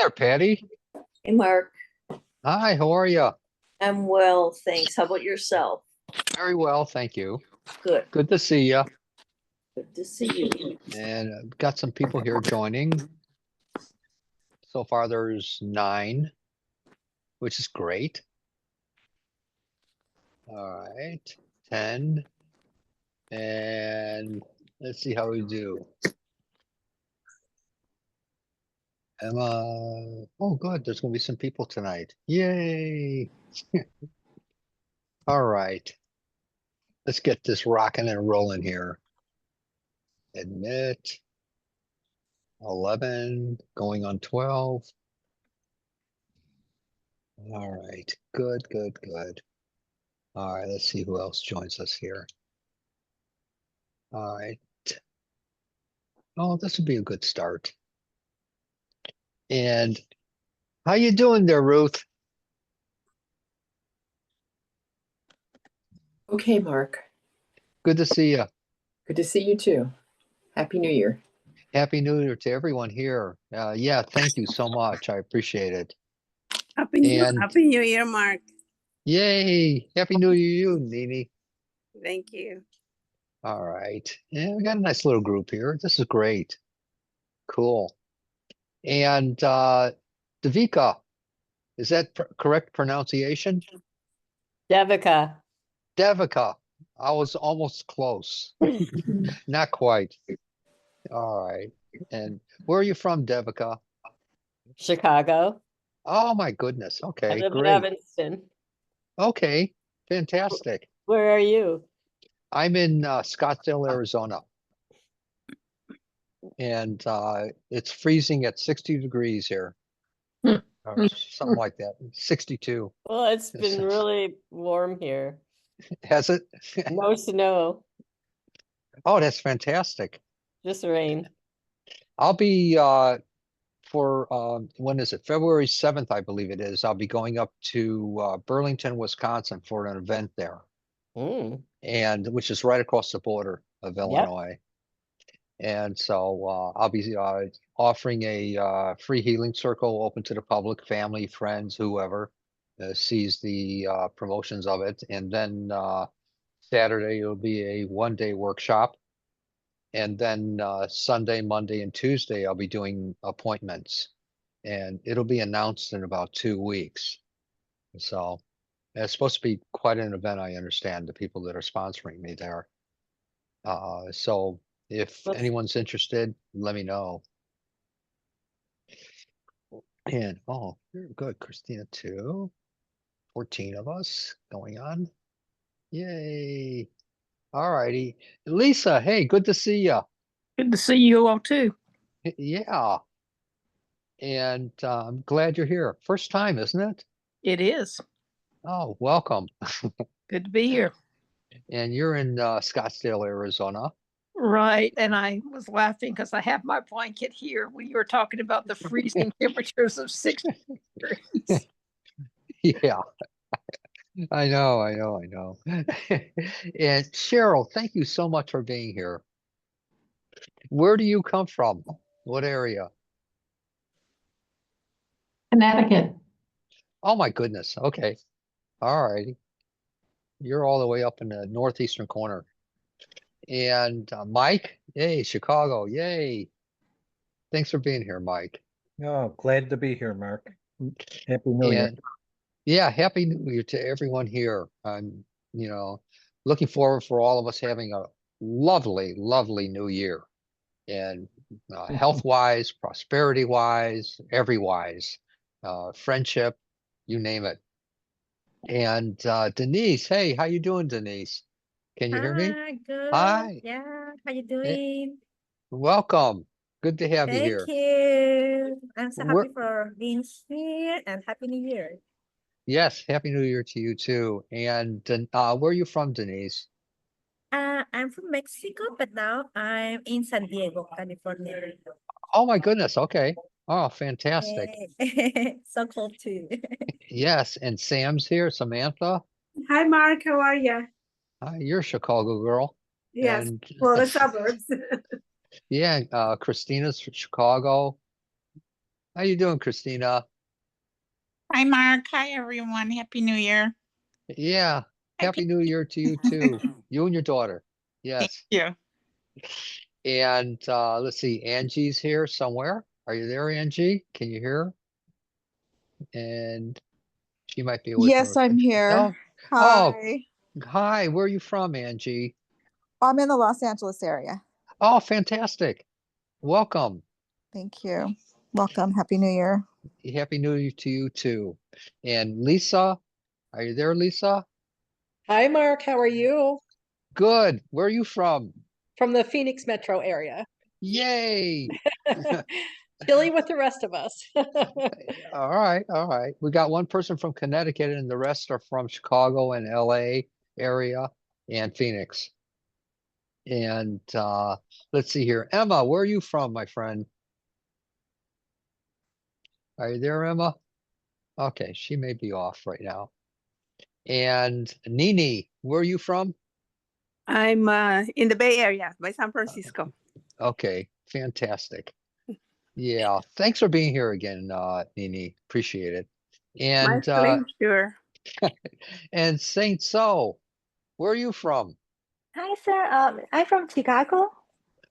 there, Patty. Hey, Mark. Hi, how are you? I'm well, thanks. How about yourself? Very well, thank you. Good. Good to see you. Good to see you. And got some people here joining. So far, there's 9, which is great. All right, 10. And let's see how we do. Emma. Oh, good. There's going to be some people tonight. Yay. All right. Let's get this rocking and rolling here. Admit. 11, going on 12. All right, good, good, good. All right, let's see who else joins us here. All right. Oh, this would be a good start. And how you doing there, Ruth? Okay, Mark. Good to see you. Good to see you too. Happy New Year. Happy New Year to everyone here. Yeah, thank you so much. I appreciate it. And Happy New Year, Mark. yay, Happy New Year, you, Nini. Thank you. All right. Yeah, we got a nice little group here. This is great. Cool. And Davika, is that correct pronunciation? Devika. Devika. I was almost close. Not quite. All right. And where are you from, Devika? Chicago. Oh my goodness. I Okay, live in great. Evanston. Okay, fantastic. Where are you? I'm in Scottsdale, Arizona. And it's freezing at 60 degrees here. Or something like that. 62. Well, it's been really warm here. Has it? No snow, Oh, that's fantastic. just rain. I'll be for when is it? February 7th, I believe it is. I'll be going up to Burlington, Wisconsin for an event there, and which is right across the border of Illinois. And so I'll be offering a free healing circle open to the public, family, friends, whoever sees the promotions of it. And then Saturday, it'll be a one-day workshop. And then Sunday, Monday, and Tuesday, I'll be doing appointments. And it'll be announced in about 2 weeks. So it's supposed to be quite an event, I understand, the people that are sponsoring me there. So if anyone's interested, let me know. And oh, very good, Christina too. 14 of us going on. Yay. All righty. Lisa, hey, good to see you. Good to see you all too. Yeah. And I'm glad you're here. First time, isn't it? It is. Oh, welcome. Good to be here. And you're in Scottsdale, Arizona. Right. And I was laughing because I have my blanket here when you were talking about the freezing temperatures of 60 degrees. Yeah. I know. And Cheryl, thank you so much for being here. Where do you come from? What area? Connecticut. Oh my goodness. Okay. All righty. You're all the way up in the northeastern corner. And Mike, yay, Chicago, yay. Thanks for being here, Mike. Oh, glad to be here, Mark. Happy New Year. And yeah, Happy New Year to everyone here. I'm, looking forward for all of us having a lovely, lovely new year. And health-wise, prosperity-wise, every-wise, friendship, you name it. And Denise, hey, how you doing, Denise? Can you hear me? Hi, good. Hi. Yeah, how you doing? Welcome. Good to have you here. Thank you. I'm so We're- happy for being here and Happy New Year. Yes, Happy New Year to you too. And where are you from, Denise? I'm from Mexico, but now I'm in San Diego, California. Oh my goodness. Okay. Oh, fantastic. So cool too. Yes, and Sam's here, Samantha. Hi, Mark. How are you? Hi, you're a Chicago girl. Yes, And well, the suburbs. yeah, Christina's from Chicago. How you doing, Christina? Hi, Mark. Hi, everyone. Happy New Year. Yeah. Happy Happy New Year to you too. You and your daughter. Thank Yes. you. And let's see, Angie's here somewhere. Are you there, Angie? Can you hear her? And she might be away from Yes, her I'm computer. here. Oh, oh, Hi. hi. Where are you from, Angie? I'm in the Los Angeles area. Oh, fantastic. Welcome. Thank you. Welcome. Happy New Year. Happy New Year to you too. And Lisa, are you there, Lisa? Hi, Mark. How are you? Good. Where are you from? From the Phoenix metro area. Yay. Chilly with the rest of us. All right, all right. We got one person from Connecticut and the rest are from Chicago and LA area and Phoenix. And let's see here. Emma, where are you from, my friend? Are you there, Emma? Okay, she may be off right now. And Nini, where are you from? I'm in the Bay Area by San Francisco. Okay, fantastic. Yeah, thanks for being here again, Nini. Appreciate it. My And pleasure. and Saint So, where are you from? Hi, sir. I'm from Chicago.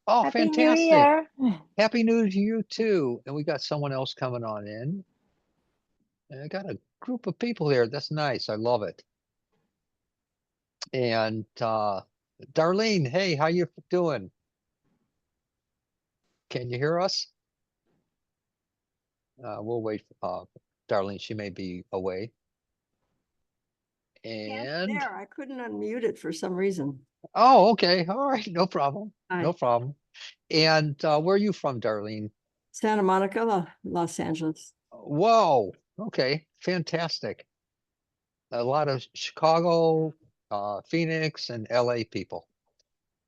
Oh, Happy New fantastic. Year. Happy New Year to you too. And we got someone else coming on in. And I got a group of people here. That's nice. I love it. And Darlene, hey, how you doing? Can you hear us? We'll wait. Darlene, she may be away. And There, I couldn't unmute it for some reason. oh, okay. All right, no problem. Hi. No problem. And where are you from, Darlene? Santa Monica, Los Angeles. Whoa. Okay, fantastic. A lot of Chicago, Phoenix, and LA people.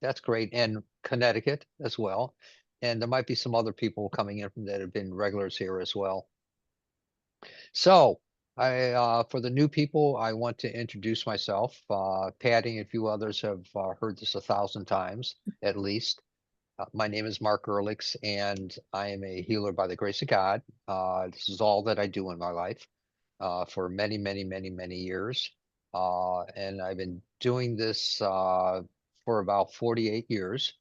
That's great. And Connecticut as well. And there might be some other people coming in that have been regulars here as well. So for the new people, I want to introduce myself. Patty and a few others have heard this 1,000 times at least. My name is Mark Earlix, and I am a healer by the grace of God. This is all that I do in my life for many, many, many, many years. And I've been doing this for about 48 years.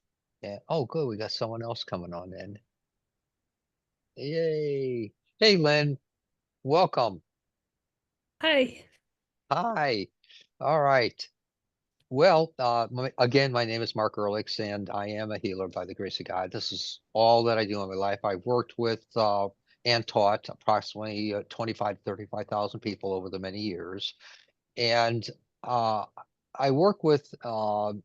And oh, good, we got someone else coming on in. Yay. Hey, Lynn, welcome. Hi. Hi. All right. Well, again, my name is Mark Earlix, and I am a healer by the grace of God. This is all that I do in my life. I've worked with and taught approximately 25 to 35,000 people over the many years. And I work with the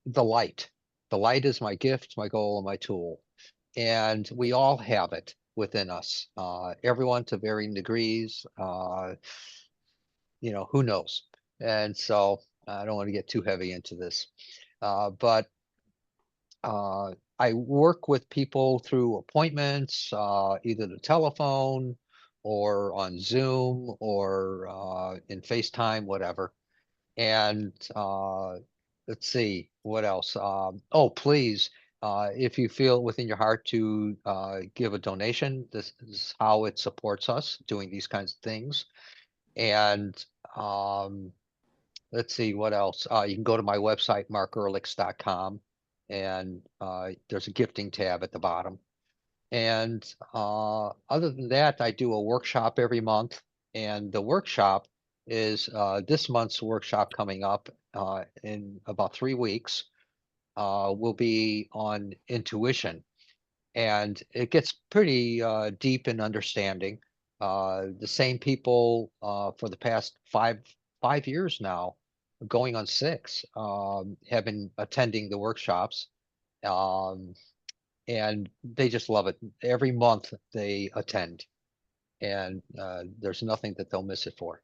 light. The light is my gift, my goal, and my tool. And we all have it within us, everyone to varying degrees. Who knows? And so I don't want to get too heavy into this. But I work with people through appointments, either the telephone or on Zoom or in FaceTime, whatever. And let's see, what else? Oh, please, if you feel within your heart to give a donation, this is how it supports us doing these kinds of things. And let's see what else. You can go to my website, markearlix.com, and there's a gifting tab at the bottom. And other than that, I do a workshop every month. And the workshop is this month's workshop coming up in about 3 weeks will be on intuition. And it gets pretty deep in understanding. The same people for the past five years now, going on 6, have been attending the workshops. And they just love it. Every month they attend, and there's nothing that they'll miss it for,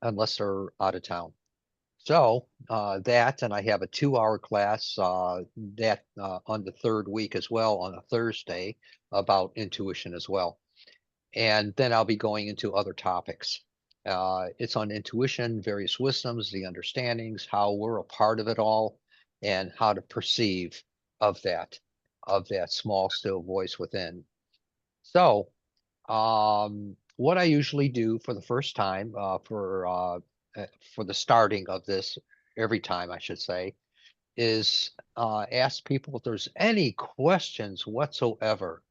unless they're out of town. So that, and I have a 2-hour class that on the 3rd week as well, on a Thursday, about intuition as well. And then I'll be going into other topics. It's on intuition, various wisdoms, the understandings, how we're a part of it all, and how to perceive of that small, still voice within. So, what I usually do for the first time, for the starting of this, every time I should say, is ask people if there's any questions whatsoever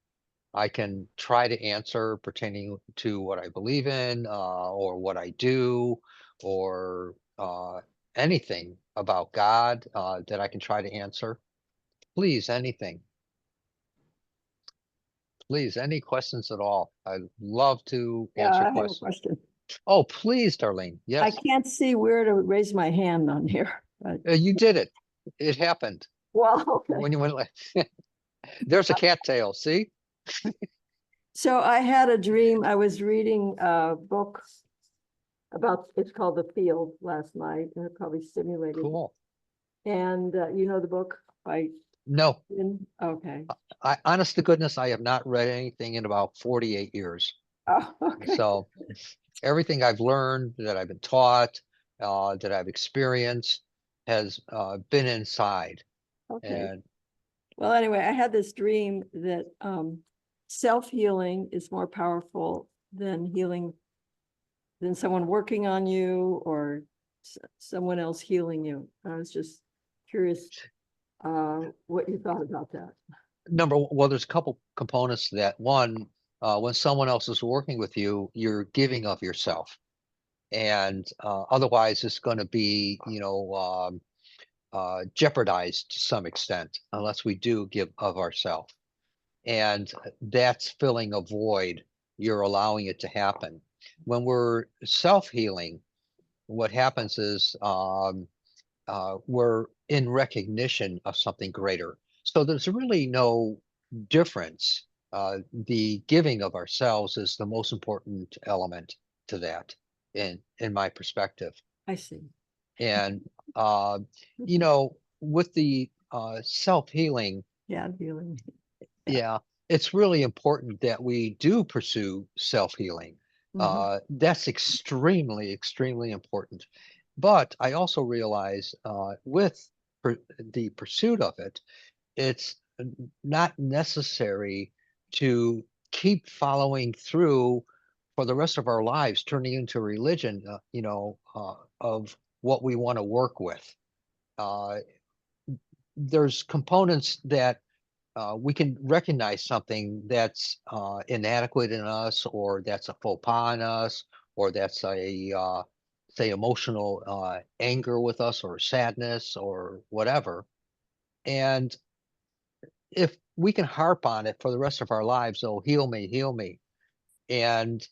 I can try to answer pertaining to what I believe in, or what I do, or anything about God that I can try to answer. Please, anything. Please, any questions at all. I'd love to Yeah, answer I have a questions. question. Oh, please, Darlene. I Yes, can't see where to raise my hand on here. But, you did it. It happened well, okay. when you went. There's a cattail. See? So I had a dream. I was reading a book about, it's called The Field last night, and it probably stimulated. Cool. And you know the book by, No, okay. I honest to goodness, I have not read anything in about 48 years. Oh, okay. So everything I've learned, that I've been taught, that I've experienced, has been inside. Okay. And Well, anyway, I had this dream that self-healing is more powerful than healing, than someone working on you or someone else healing you. I was just curious what you thought about that. well, there's a couple components to that. One, when someone else is working with you, you're giving of yourself. And otherwise, it's going to be, jeopardized to some extent unless we do give of ourselves. And that's filling a void. You're allowing it to happen. When we're self-healing, what happens is we're in recognition of something greater. So there's really no difference. The giving of ourselves is the most important element to that, in my perspective. I see. And with the self-healing, Yeah, healing. yeah, it's really important that we do pursue self-healing. That's extremely, extremely important. But I also realize with the pursuit of it, it's not necessary to keep following through for the rest of our lives, turning into a religion, of what we want to work with. There's components that we can recognize something that's inadequate in us, or that's a faux pas in us, or that's a say emotional anger with us, or sadness, or whatever. And if we can harp on it for the rest of our lives, oh, heal me, heal me. And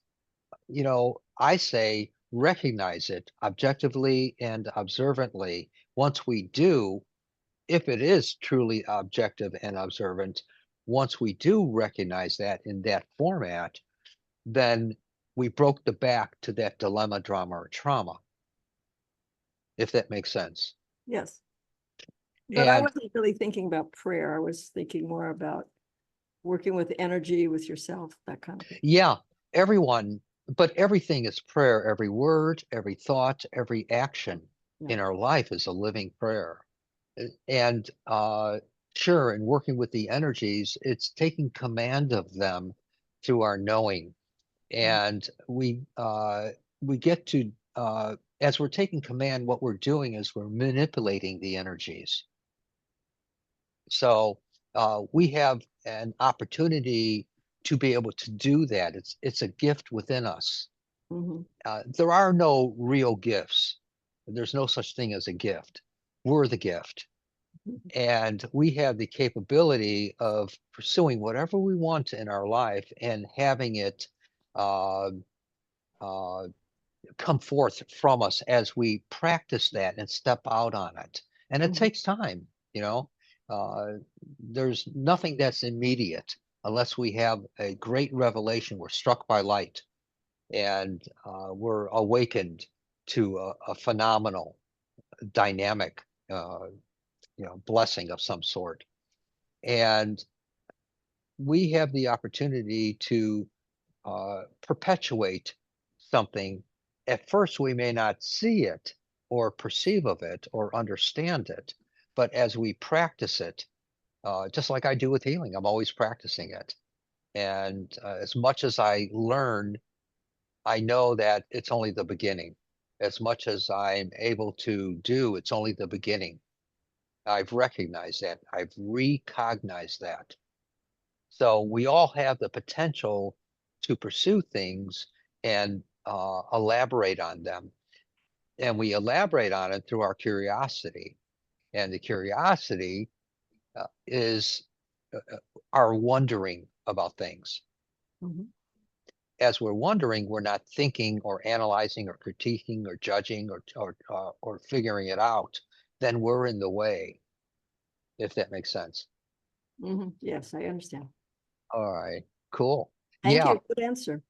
I say recognize it objectively and observantly. Once we do, if it is truly objective and observant, once we do recognize that in that format, then we broke the back to that dilemma, drama, or trauma, if that makes sense. Yes. But I And wasn't really thinking about prayer. I was thinking more about working with energy, with yourself, that kind of thing. yeah, but everything is prayer. Every word, every thought, every action in our life is a living prayer. And sure, in working with the energies, it's taking command of them through our knowing. And we get to as we're taking command, what we're doing is we're manipulating the energies. So we have an opportunity to be able to do that. It's a gift within us. There are no real gifts. There's no such thing as a gift. We're the gift. And we have the capability of pursuing whatever we want in our life and having it come forth from us as we practice that and step out on it. And it takes time, there's nothing that's immediate unless we have a great revelation. We're struck by light, and we're awakened to a phenomenal, dynamic, blessing of some sort. And we have the opportunity to perpetuate something. At first, we may not see it or perceive of it or understand it, but as we practice it, just like I do with healing, I'm always practicing it. And as much as I learn, I know that it's only the beginning. As much as I'm able to do, it's only the beginning. I've recognized that. I've recognized that. So we all have the potential to pursue things and elaborate on them. And we elaborate on it through our curiosity. And the curiosity is our wondering about things. Mhm. As we're wondering, we're not thinking or analyzing or critiquing or judging or figuring it out. Then we're in the way, if that makes sense. Mhm. Yes, I understand. All right, cool. Thank Yeah, you. Good answer.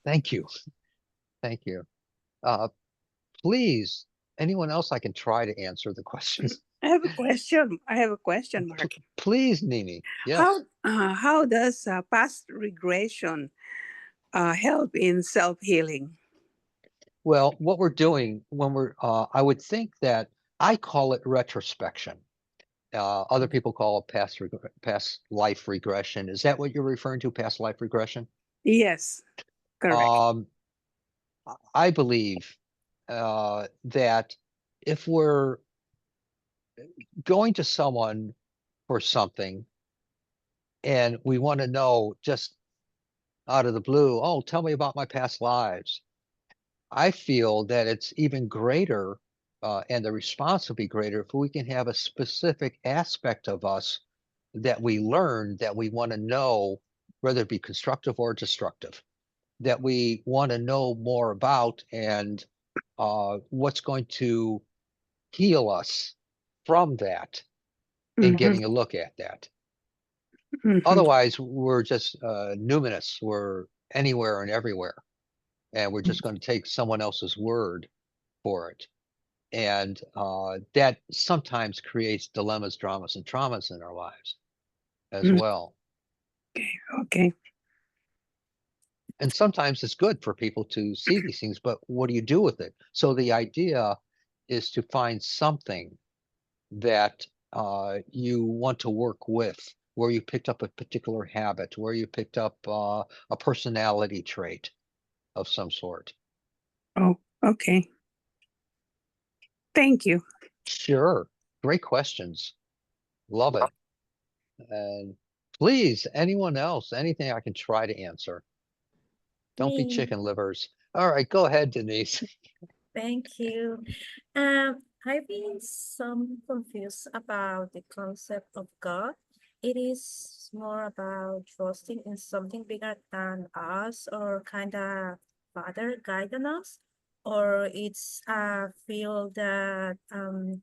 thank you. Thank you. Uh, please, anyone else I can try to answer the questions? I have a question. I have a question, Mark. Please, Nini. Yes. How does past regression help in self-healing? Well, what we're doing when I would think that I call it retrospection. Other people call it past life regression. Is that what you're referring to, past life regression? Yes, correct. I believe that if we're going to someone for something and we want to know just out of the blue, oh, tell me about my past lives. I feel that it's even greater, and the response will be greater if we can have a specific aspect of us that we learn that we want to know, whether it be constructive or destructive, that we want to know more about, and what's going to heal us from that, and Mhm, getting a look at that. mhm, Otherwise, we're just numinous. We're anywhere and everywhere, and we're just going to take someone else's word for it. And that sometimes creates dilemmas, dramas, and traumas in our lives as mhm. well. Okay. And sometimes it's good for people to see these things, but what do you do with it? So the idea is to find something that you want to work with, where you picked up a particular habit, where you picked up a personality trait of some sort. Oh, okay. Thank you. Sure. Great questions. Love it. And please, anyone else, anything I can try to answer. Don't be Me. chicken livers. All right, go ahead, Denise. Thank you. I've been some confused about the concept of God. It is more about trusting in something bigger than us or kind of Father guiding us, or it's feel that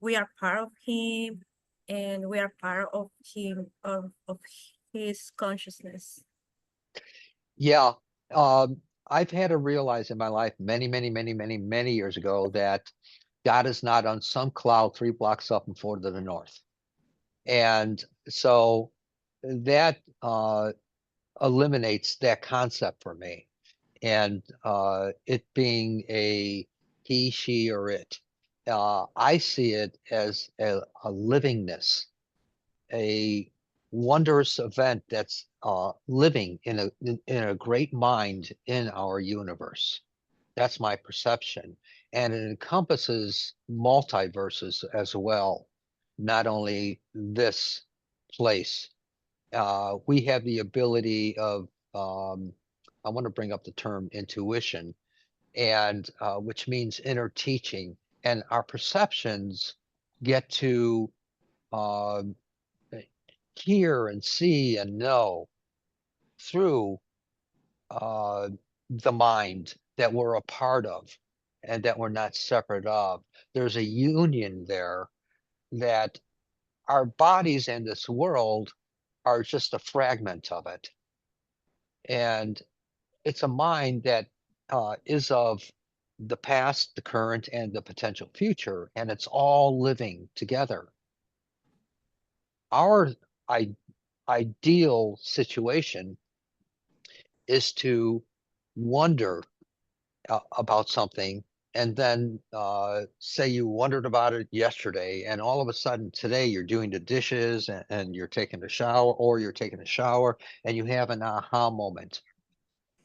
we are part of Him and we are part of Him of His consciousness. Yeah. I've had to realize in my life many, many, many, many, many years ago that God is not on some cloud 3 blocks up and 4 to the north. And so that eliminates that concept for me. And it being a he, she, or it, I see it as a livingness, a wondrous event that's living in a great mind in our universe. That's my perception. And it encompasses multiverses as well, not only this place. We have the ability of, I want to bring up the term intuition, and which means inner teaching. And our perceptions get to um, hear and see and know through uh, the mind that we're a part of and that we're not separate of. There's a union there that our bodies and this world are just a fragment of it. And it's a mind that is of the past, the current, and the potential future, and it's all living together. Our ideal situation is to wonder about something and then say you wondered about it yesterday, and all of a sudden today you're doing the dishes and you're taking a shower, or you're taking a shower and you have an aha moment.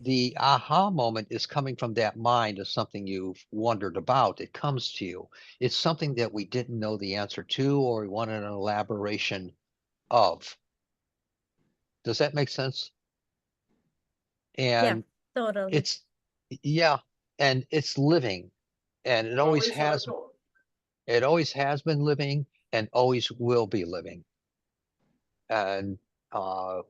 The aha moment is coming from that mind of something you've wondered about. It comes to you. It's something that we didn't know the answer to, or we wanted an elaboration of. Does that make sense? Yeah, And totally. it's, yeah, and it's living, and it always has been living and always will be living. And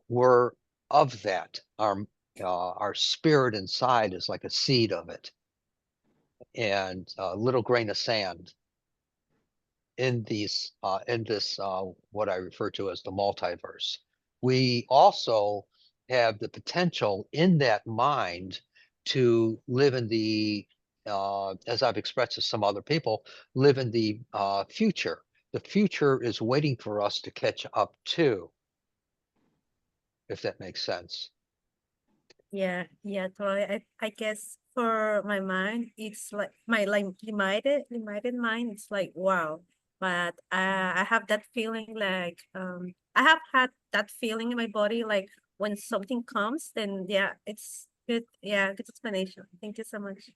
we're of that. Our spirit inside is like a seed of it, and a little grain of sand in this what I refer to as the multiverse. We also have the potential in that mind to live in the as I've expressed to some other people, live in the future. The future is waiting for us to catch up to, if that makes sense. Yeah, yeah, totally. I guess for my mind, it's like my like limited mind. It's like wow, but I have that feeling like I have had that feeling in my body like when something comes, then yeah, it's good. Yeah, good explanation. Thank you so much.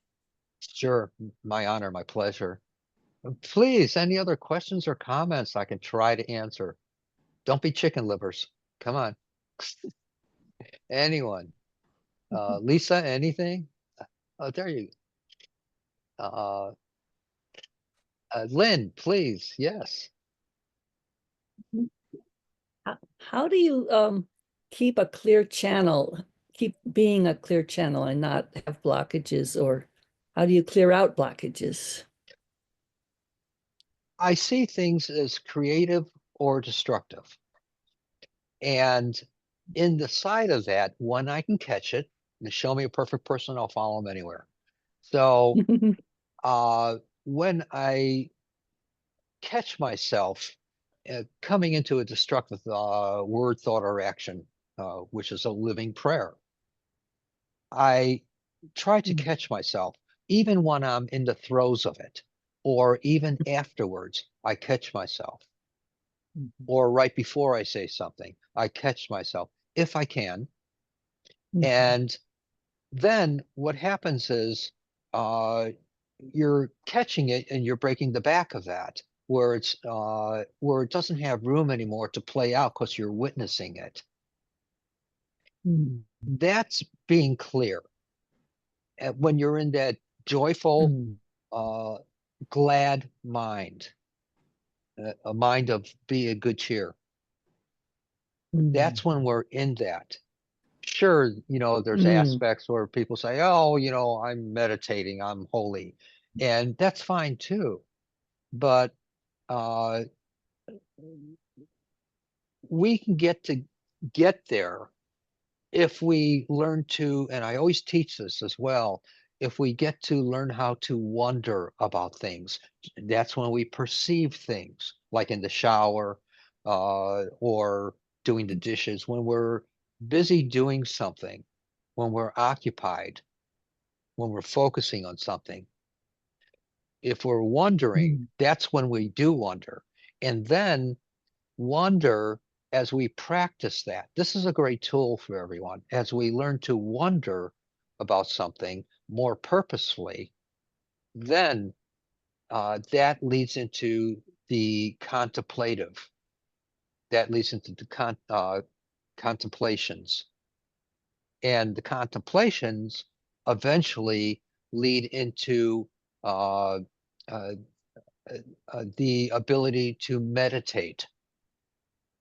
Sure, my honor, my pleasure. Please, any other questions or comments I can try to answer? Don't be chicken livers. Come on. Anyone? Lisa, anything? Oh, there you go. Lynn, please. Yes. How do you keep a clear channel, keep being a clear channel and not have blockages, or how do you clear out blockages? I see things as creative or destructive. And in the side of that, when I can catch it, and show me a perfect person, I'll follow them anywhere. So when I catch myself coming into a destructive word, thought, or action, which is a living prayer, I try to catch myself, even when I'm in the throes of it, or even afterwards, I catch myself, or right before I say something, I catch myself if I can. And then what happens is you're catching it and you're breaking the back of that, where it doesn't have room anymore to play out because you're witnessing it. That's being clear. And when you're in that joyful, glad mind, a mind of be a good cheer, that's when we're in that. Sure, there's aspects where people say, oh, I'm meditating, I'm holy, and that's fine too. But we can get there if we learn to, and I always teach this as well, if we get to learn how to wonder about things. That's when we perceive things, like in the shower, or doing the dishes, when we're busy doing something, when we're occupied, when we're focusing on something. If we're wondering, that's when we do wonder. And then wonder, as we practice that, this is a great tool for everyone. As we learn to wonder about something more purposefully, then that leads into the contemplative. That leads into the contemplations. And the contemplations eventually lead into uh, uh, the ability to meditate,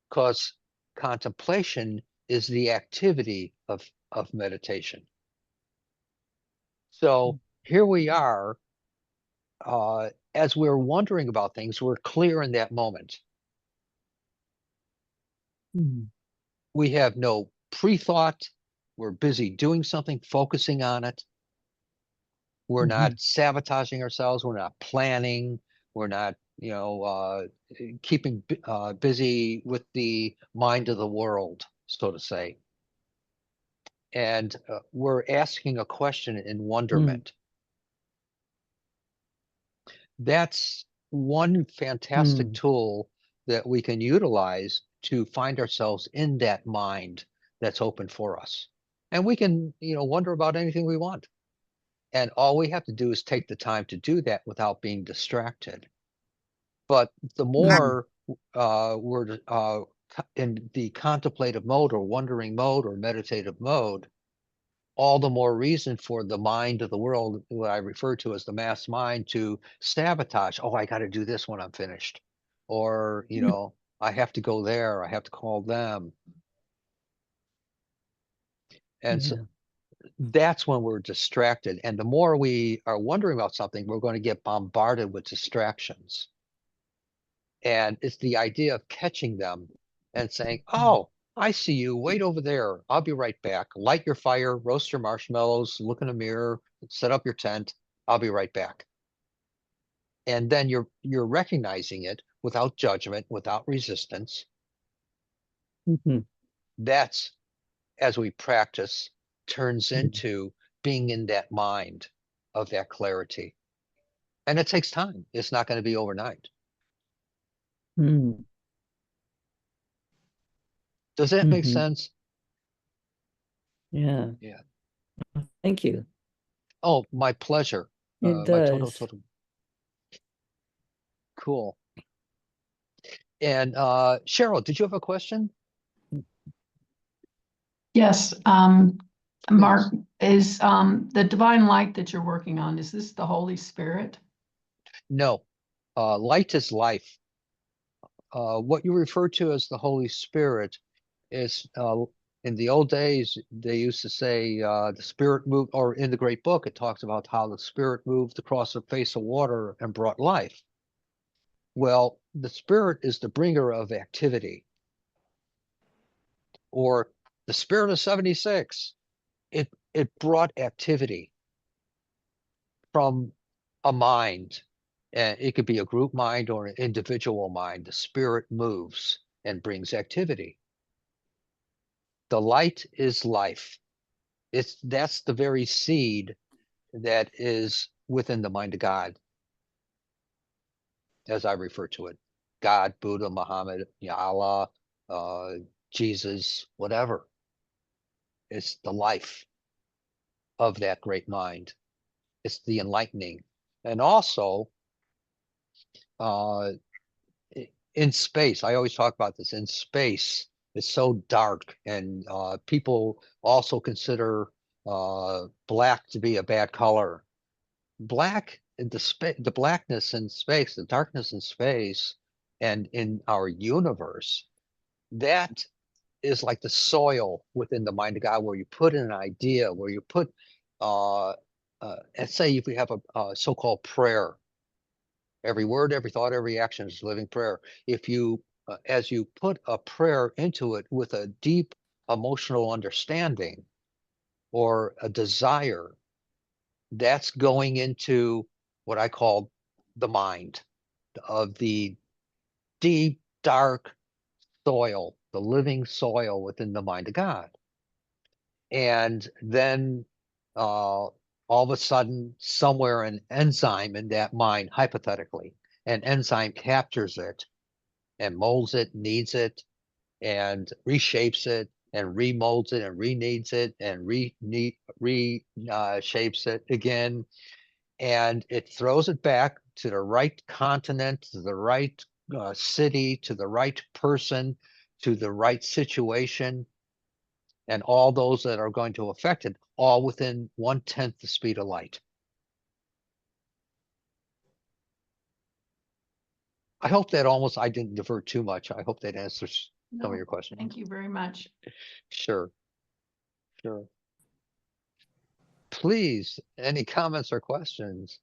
because contemplation is the activity of meditation. So here we are, as we're wondering about things, we're clear in that moment. We have no pre-thought. We're busy doing something, focusing on it. We're not sabotaging ourselves. We're not planning. We're not, keeping busy with the mind of the world, so to say. And we're asking a question in wonderment. that's one fantastic tool that we can utilize to find ourselves in that mind that's open for us. And we can, wonder about anything we want. And all we have to do is take the time to do that without being distracted. But the more we're in the contemplative mode or wondering mode or meditative mode, all the more reason for the mind of the world, what I refer to as the mass mind, to sabotage. Oh, I got to do this when I'm finished. Or, I have to go there. I have to call them. And so that's when we're distracted. And the more we are wondering about something, we're going to get bombarded with distractions. And it's the idea of catching them and saying, oh, I see you. Wait over there. I'll be right back. Light your fire, roast your marshmallows, look in a mirror, set up your tent. I'll be right back. And then you're recognizing it without judgment, without resistance. That's, as we practice, turns into being in that mind of that clarity. And it takes time. It's not going to be overnight. Does that make sense? Yeah. Yeah. Thank you. Oh, my pleasure. It My does. total. Cool. And Cheryl, did you have a question? Yes, Mark, is the divine light that you're working on, is this the Holy Spirit? No. Light is life. What you refer to as the Holy Spirit is, in the old days, they used to say the Spirit moved, or in the great book, it talks about how the Spirit moved across the face of water and brought life. Well, the Spirit is the bringer of activity. Or the Spirit of 76. It brought activity from a mind. And it could be a group mind or an individual mind. The Spirit moves and brings activity. The light is life. That's the very seed that is within the mind of God, as I refer to it. God, Buddha, Muhammad, Allah, Jesus, whatever. It's the life of that great mind. It's the enlightening. And also, in space, I always talk about this, in space, it's so dark, and people also consider black to be a bad color. Black, the blackness in space, the darkness in space, and in our universe, that is like the soil within the mind of God, where you put in an idea, where you put, let's say if we have a so-called prayer, every word, every thought, every action is living prayer. If you, as you put a prayer into it with a deep emotional understanding or a desire, that's going into what I call the mind of the deep, dark soil, the living soil within the mind of God. And then all of a sudden, somewhere an enzyme in that mind, hypothetically, an enzyme captures it and molds it, kneads it, and reshapes it, and remolds it, and re-kneads it, and reshapes it again. And it throws it back to the right continent, to the right city, to the right person, to the right situation, and all those that are going to affect it, all within 1/10 the speed of light. I hope that I didn't divert too much. I hope that answers some of your questions. Thank you very much. Sure. Sure. Please, any comments or questions?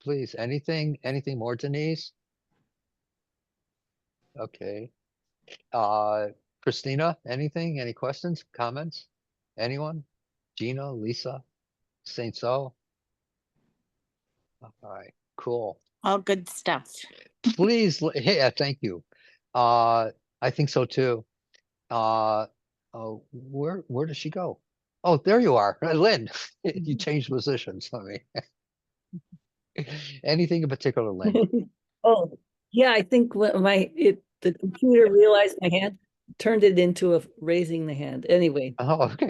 Please, anything more, Denise? Okay. Christina, anything? Any questions, comments? Anyone? Gina, Lisa, Saint So? All right, cool. All good stuff. Please, yeah, thank you. I think so too. Where does she go? Oh, there you are, Lynn. You changed positions. Let me. Anything in particular, Lynn? Oh, yeah, I think the computer realized my hand, turned it into a raising the hand. Anyway, Oh, okay.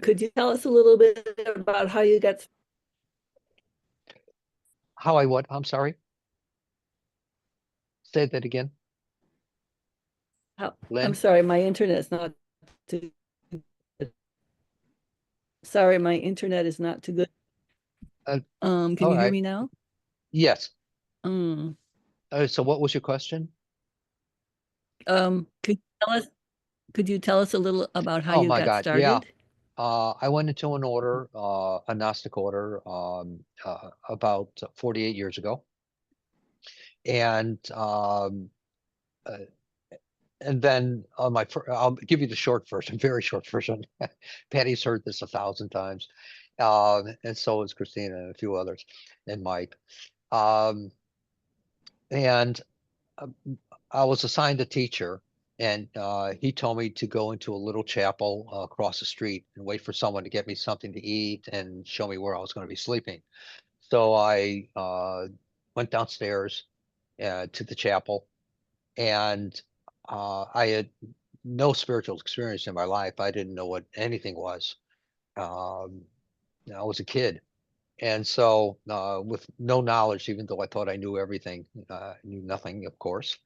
could you tell us a little bit about how you got? How I what? I'm sorry. Say that again, I'm Lynn. sorry, my internet is not too. Sorry, my internet is not too good. Can All you hear right. me now? Yes. Um, So what was your question? could you tell us, could you tell us a little about how Oh you my got God. Yeah. started? I went into an order, a Gnostic order, about 48 years ago. And uh, then I'll give you the short version, very short version. Patty's heard this 1,000 times. And so has Christina and a few others, and Mike. Um, and I was assigned a teacher, and he told me to go into a little chapel across the street and wait for someone to get me something to eat and show me where I was going to be sleeping. So I went downstairs to the chapel, and I had no spiritual experience in my life. I didn't know what anything was. Um, I was a kid. And so, with no knowledge, even though I thought I knew everything, knew nothing, of course.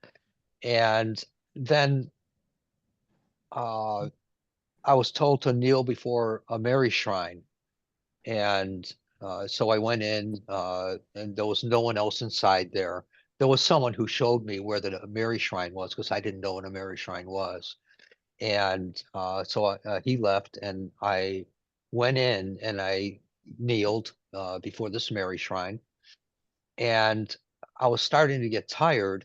And then I was told to kneel before a Mary shrine. And so I went in, and there was no one else inside there. There was someone who showed me where the Mary shrine was because I didn't know what a Mary shrine was. And so he left, and I went in and I kneeled before this Mary shrine. And I was starting to get tired,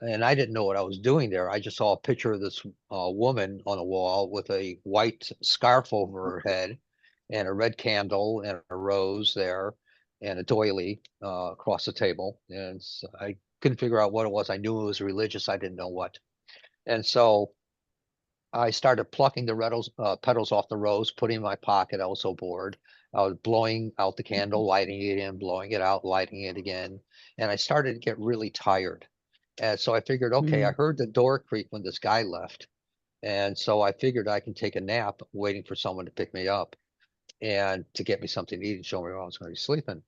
and I didn't know what I was doing there. I just saw a picture of this woman on a wall with a white scarf over her head and a red candle and a rose there and a doily across the table. And I couldn't figure out what it was. I knew it was religious. I didn't know what. And so I started plucking the petals off the rose, putting in my pocket. I was so bored. I was blowing out the candle, lighting it in, blowing it out, lighting it again. And I started to get really tired. And so I figured, okay, I heard the door creak when this guy left. And so I figured I can take a nap waiting for someone to pick me up and to get me something to eat and show me where I was going to be sleeping.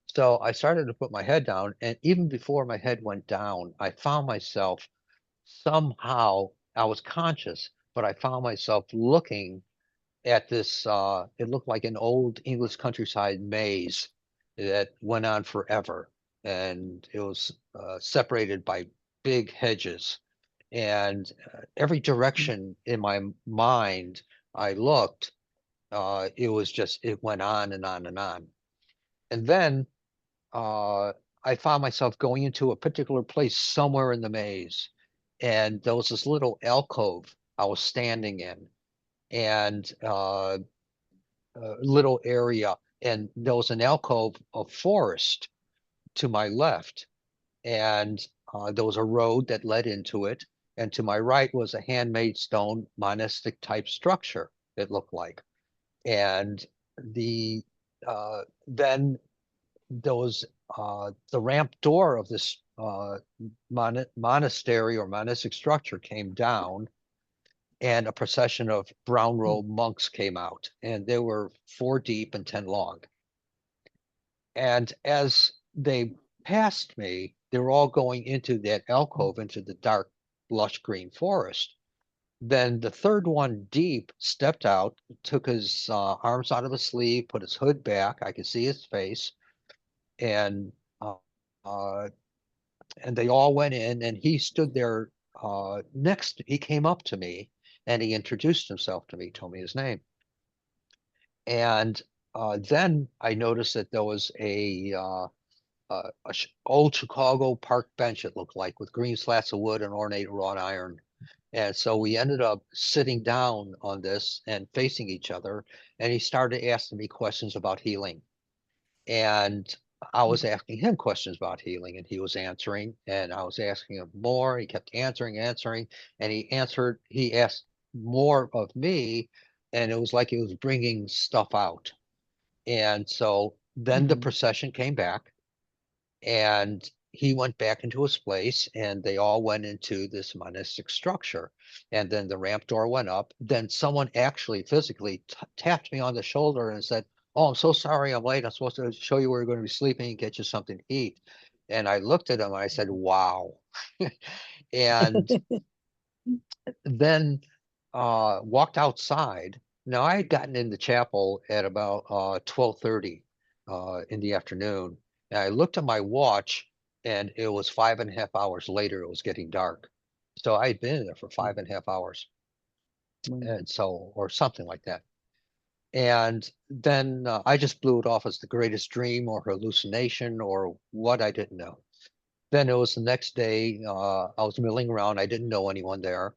So I started to put my head down. And even before my head went down, I found myself somehow, I was conscious, but I found myself looking at this, it looked like an old English countryside maze that went on forever. And it was separated by big hedges. And every direction in my mind I looked, it went on and on and on. And then I found myself going into a particular place somewhere in the maze. And there was this little alcove I was standing in, and little area, and there was an alcove of forest to my left, and there was a road that led into it, and to my right was a handmade stone monastic type structure, it looked like. And then there was the ramp door of this monastery or monastic structure came down, and a procession of brown robed monks came out, and they were 4 deep and 10 long. And as they passed me, they were all going into that alcove, into the dark, lush green forest. Then the third one deep stepped out, took his arms out of his sleeve, put his hood back. I could see his face, and uh, uh, and they all went in, and he stood there next. He came up to me, and he introduced himself to me, told me his name. And then I noticed that there was old Chicago park bench, it looked like, with green slats of wood and ornate wrought iron. And so we ended up sitting down on this and facing each other. And he started asking me questions about healing. And I was asking him questions about healing, and he was answering. And I was asking him more. He kept answering, and he asked more of me. And it was like he was bringing stuff out. And so Then the Mhm. procession came back, and he went back into his place, and they all went into this monastic structure. And then the ramp door went up. Then someone actually physically tapped me on the shoulder and said, "Oh, I'm so sorry I'm late. I'm supposed to show you where you're going to be sleeping and get you something to eat." And I looked at him and I said, "Wow." And then walked outside. Now I had gotten in the chapel at about 12:30 in the afternoon. And I looked at my watch, and it was 5.5 hours later. It was getting dark. So I had been in there for 5.5 hours. And so, or something like that. And then I just blew it off as the greatest dream or hallucination or what, I didn't know. Then it was the next day. I was milling around. I didn't know anyone there.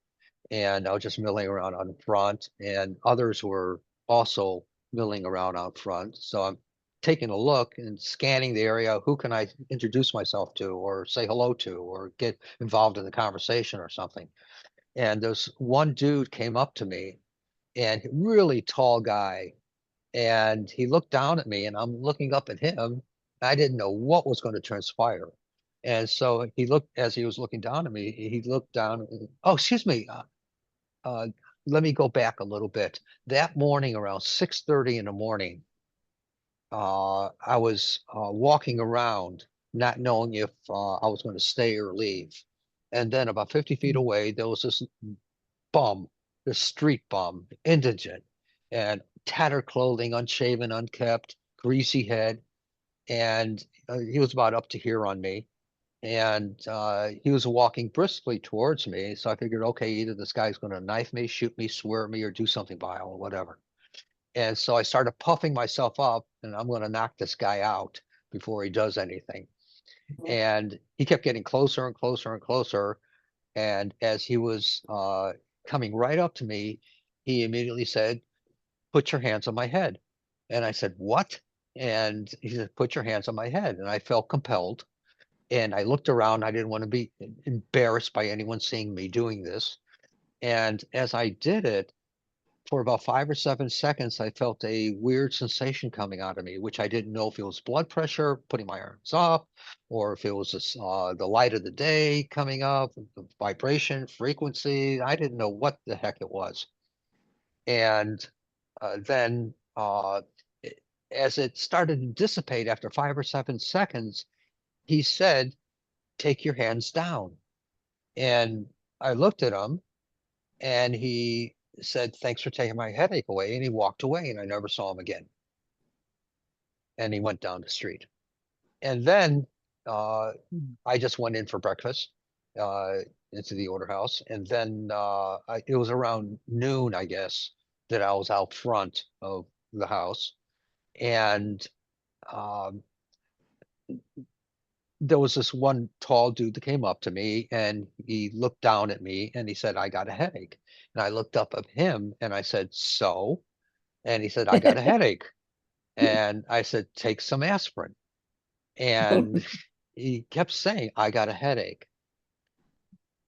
And I was just milling around out in front, and others were also milling around out front. So I'm taking a look and scanning the area. Who can I introduce myself to or say hello to or get involved in the conversation or something? And this one dude came up to me, and really tall guy. And he looked down at me, and I'm looking up at him. I didn't know what was going to transpire. And so he looked, as he was looking down at me, he looked down. Oh, excuse me. Uh, Let me go back a little bit. That morning, around 6:30 in the morning, I was walking around, not knowing if I was going to stay or leave. And then about 50 feet away, there was this bum, this street bum, indigent, and tattered clothing, unshaven, unkept, greasy head. And he was about up to here on me. And he was walking briskly towards me. So I figured, okay, either this guy's going to knife me, shoot me, swear at me, or do something vile or whatever. And so I started puffing myself up, and I'm going to knock this guy out before he does anything. And he kept getting closer and closer and closer. And as he was coming right up to me, he immediately said, "Put your hands on my head." And I said, "What?" And he said, "Put your hands on my head." And I felt compelled. And I looked around. I didn't want to be embarrassed by anyone seeing me doing this. And as I did it, for about 5 or 7 seconds, I felt a weird sensation coming out of me, which I didn't know if it was blood pressure putting my arms up, or if it was the light of the day coming up, the vibration, frequency. I didn't know what the heck it was. And then as it started to dissipate after 5 or 7 seconds, he said, "Take your hands down." And I looked at him, and he said, "Thanks for taking my headache away." And he walked away, and I never saw him again. And he went down the street. And then I just went in for breakfast uh, into the order house. And then it was around noon, I guess, that I was out front of the house. And um, there was this one tall dude that came up to me, and he looked down at me, and he said, "I got a headache." And I looked up at him, and I said, "So?" And he said, "I got a headache." And I said, "Take some aspirin." And he kept saying, "I got a headache."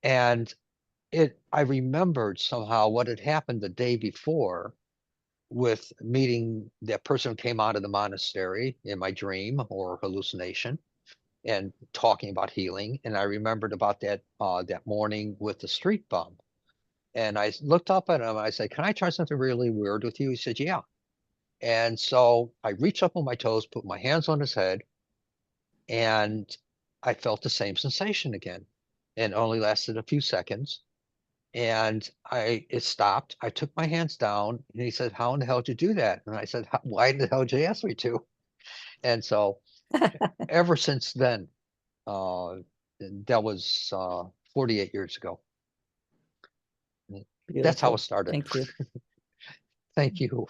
And I remembered somehow what had happened the day before with meeting that person who came out of the monastery in my dream or hallucination and talking about healing. And I remembered about that morning with the street bum. And I looked up at him and I said, "Can I try something really weird with you?" He said, "Yeah." And so I reached up on my toes, put my hands on his head, and I felt the same sensation again. And only lasted a few seconds. And it stopped. I took my hands down, and he said, "How in the hell did you do that?" And I said, "Why the hell did you ask me to?" And so ever since then, uh, that was 48 years ago. That's how Beautiful. it started. Thank you. Thank you.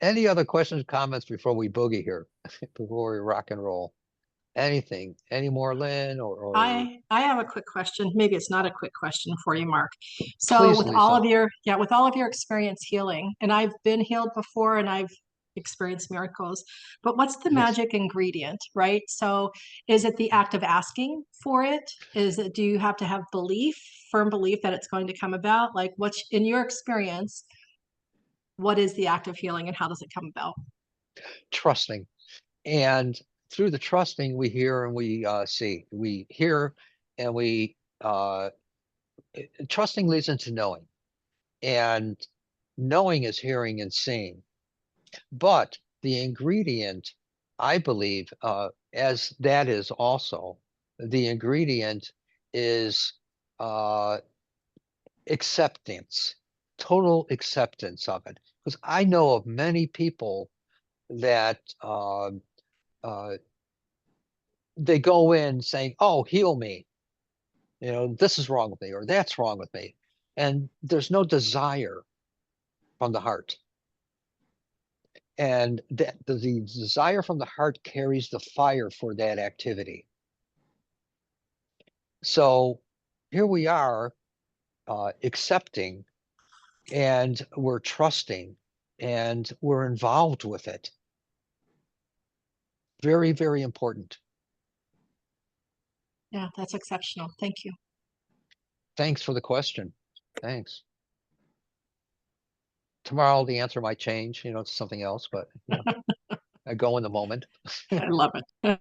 Any other questions, comments before we boogie here, before we rock and roll? Anything? Any more, Lynn? Or I have a quick question. Maybe it's not a quick question for you, Mark. So please, with all Lisa. of your with all of your experience healing, and I've been healed before and I've experienced miracles, but what's the Yes. magic ingredient, right? So is it the act of asking for it? Do you have to have firm belief that it's going to come about? Like what's in your experience, what is the act of healing and how does it come about? trusting. And through the trusting, we hear and we see. We hear and we trusting leads into knowing. And knowing is hearing and seeing. But the ingredient, I believe, as that is also, the ingredient is acceptance, total acceptance of it. Because I know of many people that they go in saying, "Oh, heal me," this is wrong with me or that's wrong with me, and there's no desire from the heart. And that the desire from the heart carries the fire for that activity. So here we are, accepting, and we're trusting, and we're involved with it. Very, very important. Yeah, that's exceptional. Thank you. Thanks for the question. Thanks. Tomorrow the answer might change, to something else, but I go in the moment. I love it.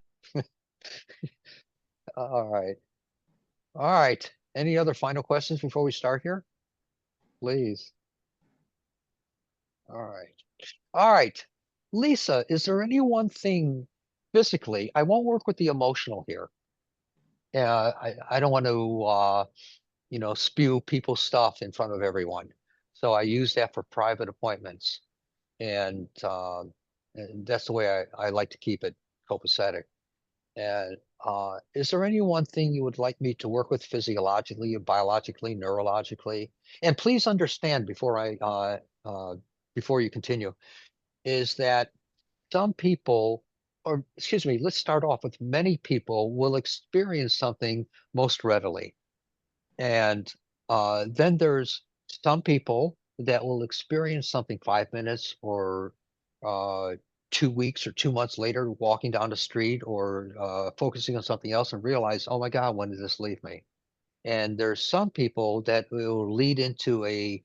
All right. All right. Any other final questions before we start here? Please. All right. All right. Lisa, is there any one thing physically? I won't work with the emotional here. I don't want to, spew people's stuff in front of everyone. So I use that for private appointments. And that's the way I like to keep it copacetic. And is there any one thing you would like me to work with physiologically, biologically, neurologically? And please understand before you continue, is that some people, or excuse me, let's start off with many people will experience something most readily. And then there's some people that will experience something 5 minutes or 2 weeks or 2 months later, walking down the street or focusing on something else and realize, oh my God, when did this leave me? And there's some people that will lead into a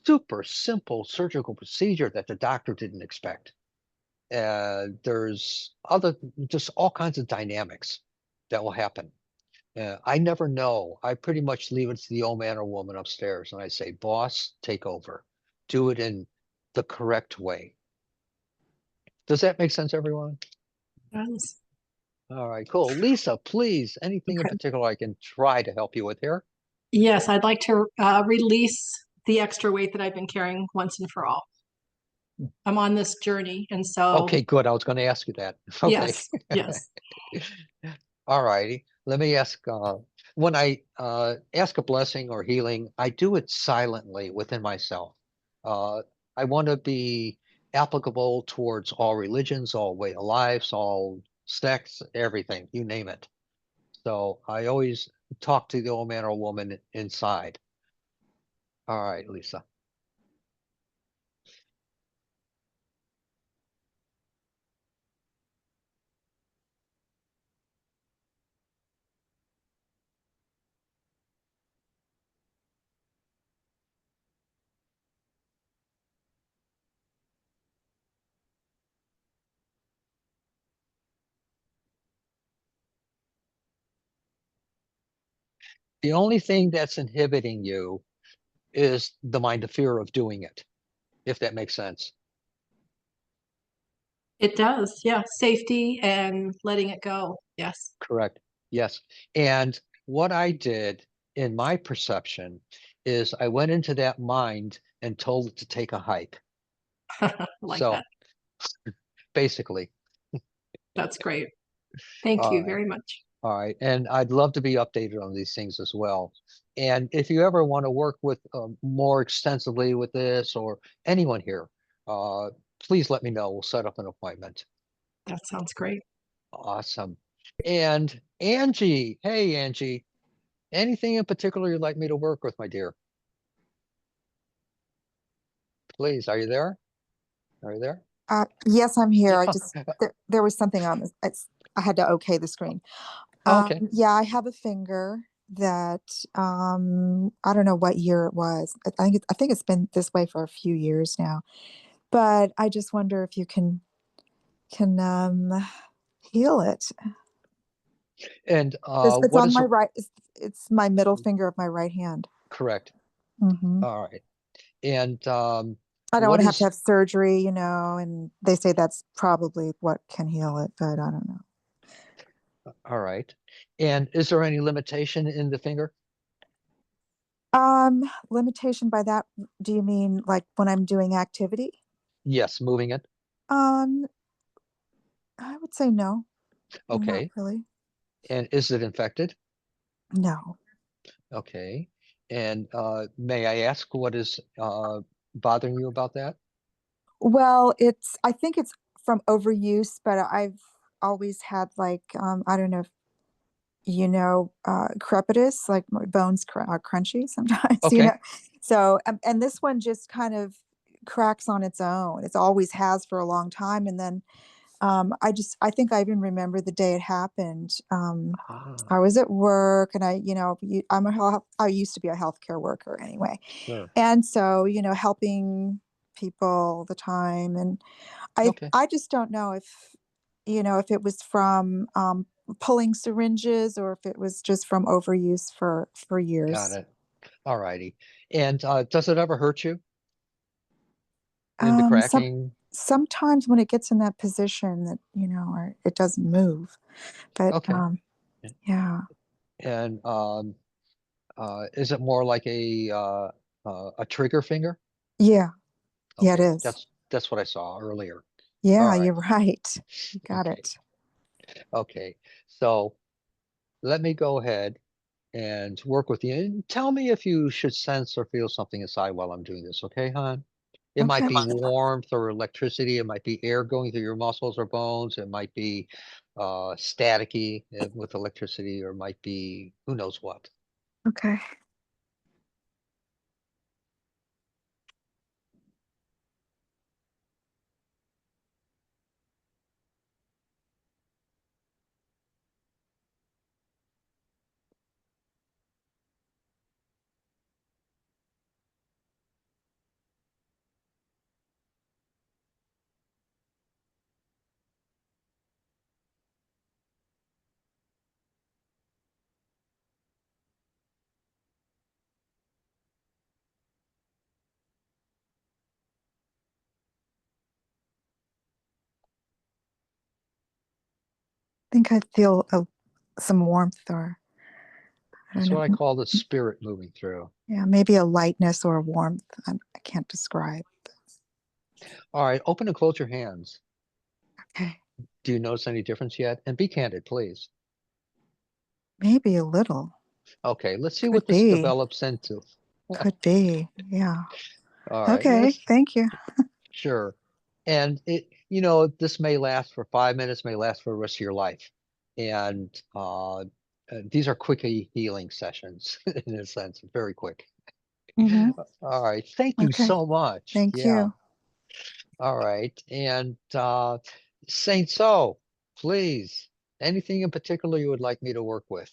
super simple surgical procedure that the doctor didn't expect. There's just all kinds of dynamics that will happen. I never know. I pretty much leave it to the old man or woman upstairs, and I say, "Boss, take over. Do it in the correct way." Does that make sense, everyone? Yes. All right, cool. Lisa, please, anything in Okay. particular I can try to help you with here? Yes, I'd like to release the extra weight that I've been carrying once and for all. I'm on this journey, and so Okay, good. I was going to ask you that. Okay. yes. All righty. Let me ask, when I ask a blessing or healing, I do it silently within myself. I want to be applicable towards all religions, all way of lives, all sects, everything, you name it. So I always talk to the old man or woman inside. All right, Lisa. The only thing that's inhibiting you is the mind of fear of doing it, if that makes sense. It does. Yeah. Safety and letting it go. Yes. Correct. Yes. And what I did in my perception is I went into that mind and told it to take a hike. Like So that. basically, That's great. Thank all you right. very much. All right. And I'd love to be updated on these things as well. And if you ever want to work with more extensively with this or anyone here, please let me know. We'll set up an appointment. That sounds great. Awesome. And Angie, hey, Angie, anything in particular you'd like me to work with, my dear? Please, are you there? Are you there? Yes, I'm here. I Yeah. just, there was something on this. I had to okay the screen. Okay. Yeah, I have a finger that, I don't know what year it was. I think it's been this way for a few years now, but I just wonder if you can can heal it. And It's what on is my right. It's my middle finger of my right hand. correct? Hmm. All right. And I don't what want to is have surgery, you know, and they say that's probably what can heal it, but I don't know. all right? And is there any limitation in the finger? Limitation by that, do you mean like when I'm doing activity? Yes, moving it. Um, I would say no, not Okay. really. And is it infected? No. Okay. And may I ask what is bothering you about that? Well, I think it's from overuse, but I've always had like, I don't know if you know, crepitus, like my bones are crunchy sometimes, you Okay. know. So, and this one just kind of cracks on its own. It's always has for a long time. And then I think I even remember the day it happened. Ah, I was at work and I used to be a healthcare worker anyway. sure. And so, you know, helping people all the time. And Okay. I just don't know if, you know, if it was from pulling syringes or if it was just from overuse for Got years. it. All righty. And does it ever hurt you in the Um, some cracking? sometimes when it gets in that position that, you know, or it doesn't move. But Okay. yeah. And is it more like a trigger finger? Yeah. Yeah, it Okay, is. that's what I saw earlier. All Yeah, right. you're right. You got Okay. it. Okay. So let me go ahead and work with you. And tell me if you should sense or feel something inside while I'm doing this, okay, hon? It might Okay. be warmth or electricity. It might be air going through your muscles or bones. It might be staticky with electricity, or it might be who knows what. Okay. I think I feel some warmth or I don't That's what I know. call the spirit moving through. Yeah, maybe a lightness or a warmth. I can't describe. All right, open and close your hands. Okay. Do you notice any difference yet? And be candid, please. Maybe a little. Okay, let's see Could what this be. develops into. Could be. Yeah. All right, Okay. let's Thank you. sure. And this may last for 5 minutes, may last for the rest of your life. And these are quick healing sessions in a sense, very quick. Hmm. All right, thank you Okay. so much. Thank Yeah. you. All right. And Saint So, please, anything in particular you would like me to work with?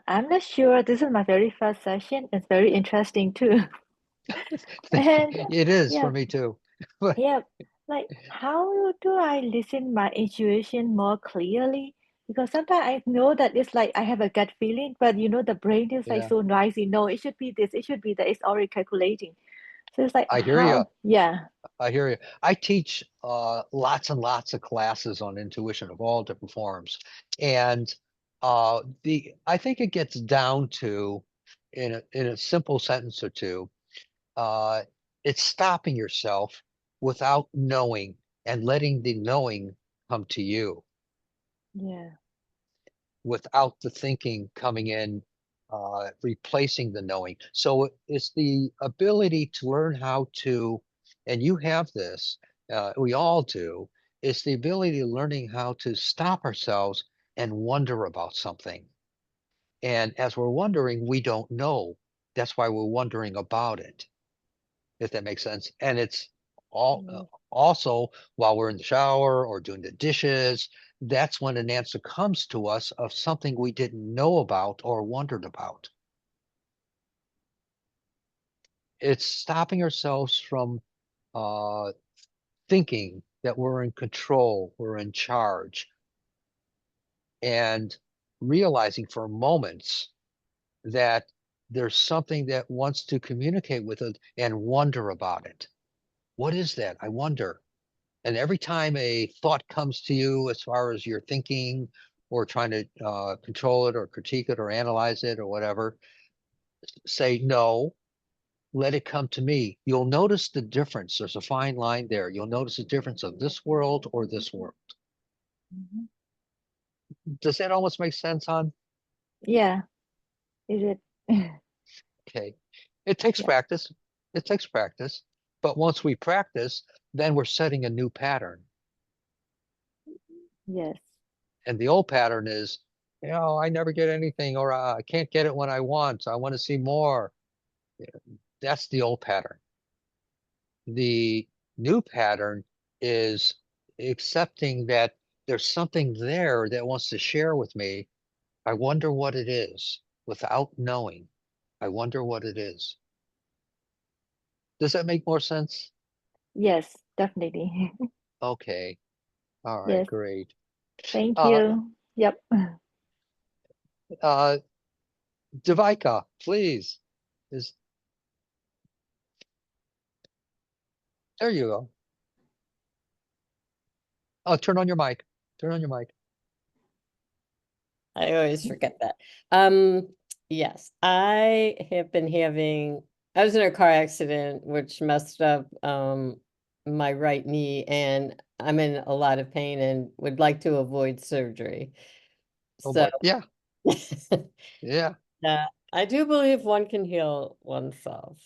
I'm not sure. This is my very first session. It's very interesting too. And It is yeah, for me too. But yeah, like how do I listen my intuition more clearly? Because sometimes I know that it's like I have a gut feeling, but you know the brain is like yeah, so noisy. No, it should be this, it should be that. It's already calculating. So it's like I hear you. how, yeah, I hear you. I teach lots and lots of classes on intuition of all different forms. And I think it gets down to in a simple sentence or two, uh, it's stopping yourself without knowing and letting the knowing come to you yeah, without the thinking coming in, replacing the knowing. So it's the ability to learn how to, and you have this, we all do, it's the ability of learning how to stop ourselves and wonder about something. And as we're wondering, we don't know. That's why we're wondering about it, if that makes sense. And it's all yeah. also while we're in the shower or doing the dishes, that's when an answer comes to us of something we didn't know about or wondered about. It's stopping ourselves from uh, thinking that we're in control, we're in charge, and realizing for moments that there's something that wants to communicate with us and wonder about it. What is that? I wonder. And every time a thought comes to you as far as your thinking or trying to control it or critique it or analyze it or whatever, say no, let it come to me. You'll notice the difference. There's a fine line there. You'll notice the difference of this world or this world. Mhm. Does that almost make sense, hon? Yeah. Is it? Okay. It takes Yeah. practice. It takes practice. But once we practice, then we're setting a new pattern. Yes. And the old pattern is, I never get anything, or I can't get it when I want. So I want to see more. That's the old pattern. The new pattern is accepting that there's something there that wants to share with me. I wonder what it is without knowing. I wonder what it is. Does that make more sense? Yes, definitely. Okay. All right, Yes. great. Thank Uh, you. Yep. uh, Devika, please. There you go. Oh, turn on your mic. Turn on your mic. I always forget that. Yes, I have been I was in a car accident which messed up my right knee, and I'm in a lot of pain and would like to avoid surgery. Oh So boy. Yeah. Yeah. I do believe one can heal oneself.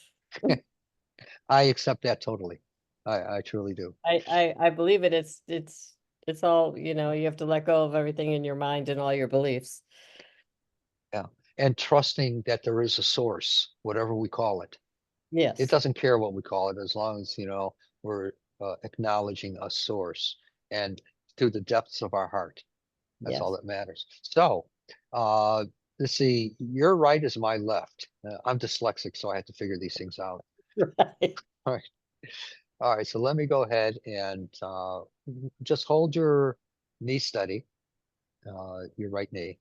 I accept that totally. I truly do. I believe it. It's all, you have to let go of everything in your mind and all your beliefs. Yeah. And trusting that there is a source, whatever we call it. Yes. It doesn't care what we call it, as long as, we're acknowledging a source and through the depths of our heart. That's all Yes. that matters. So, let's see, your right is my left. I'm dyslexic, so I have to figure these things out. Right. All right. All right. So let me go ahead and just hold your knee steady, your right knee.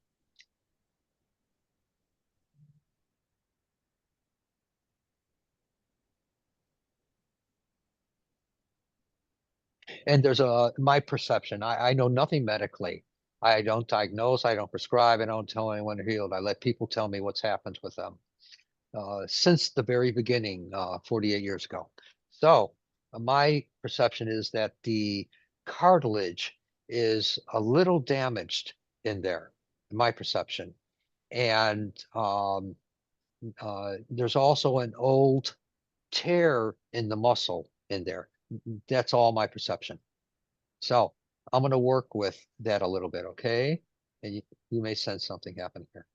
And there's my perception. I know nothing medically. I don't diagnose. I don't prescribe. I don't tell anyone they're healed. I let people tell me what's happened with them since the very beginning, 48 years ago. So my perception is that the cartilage is a little damaged in there, my perception. And there's also an old tear in the muscle in there. That's all my perception. So I'm going to work with that a little bit, okay? And you may sense something happening here.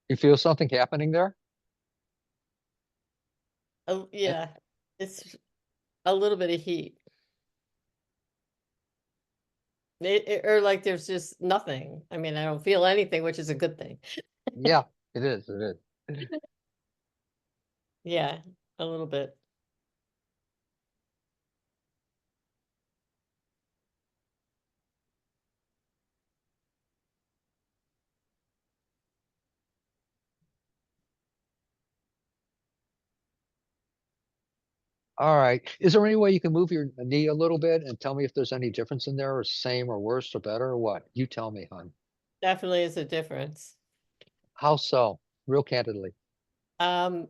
You feel something happening there? Oh, yeah. It's a little bit of heat. Or like there's just nothing. I mean, I don't feel anything, which is a good thing. Yeah, it is. It is. Yeah, a little bit. All right. Is there any way you can move your knee a little bit and tell me if there's any difference in there, or same or worse or better or what? You tell me, hon. Definitely is a difference. How so? Real candidly.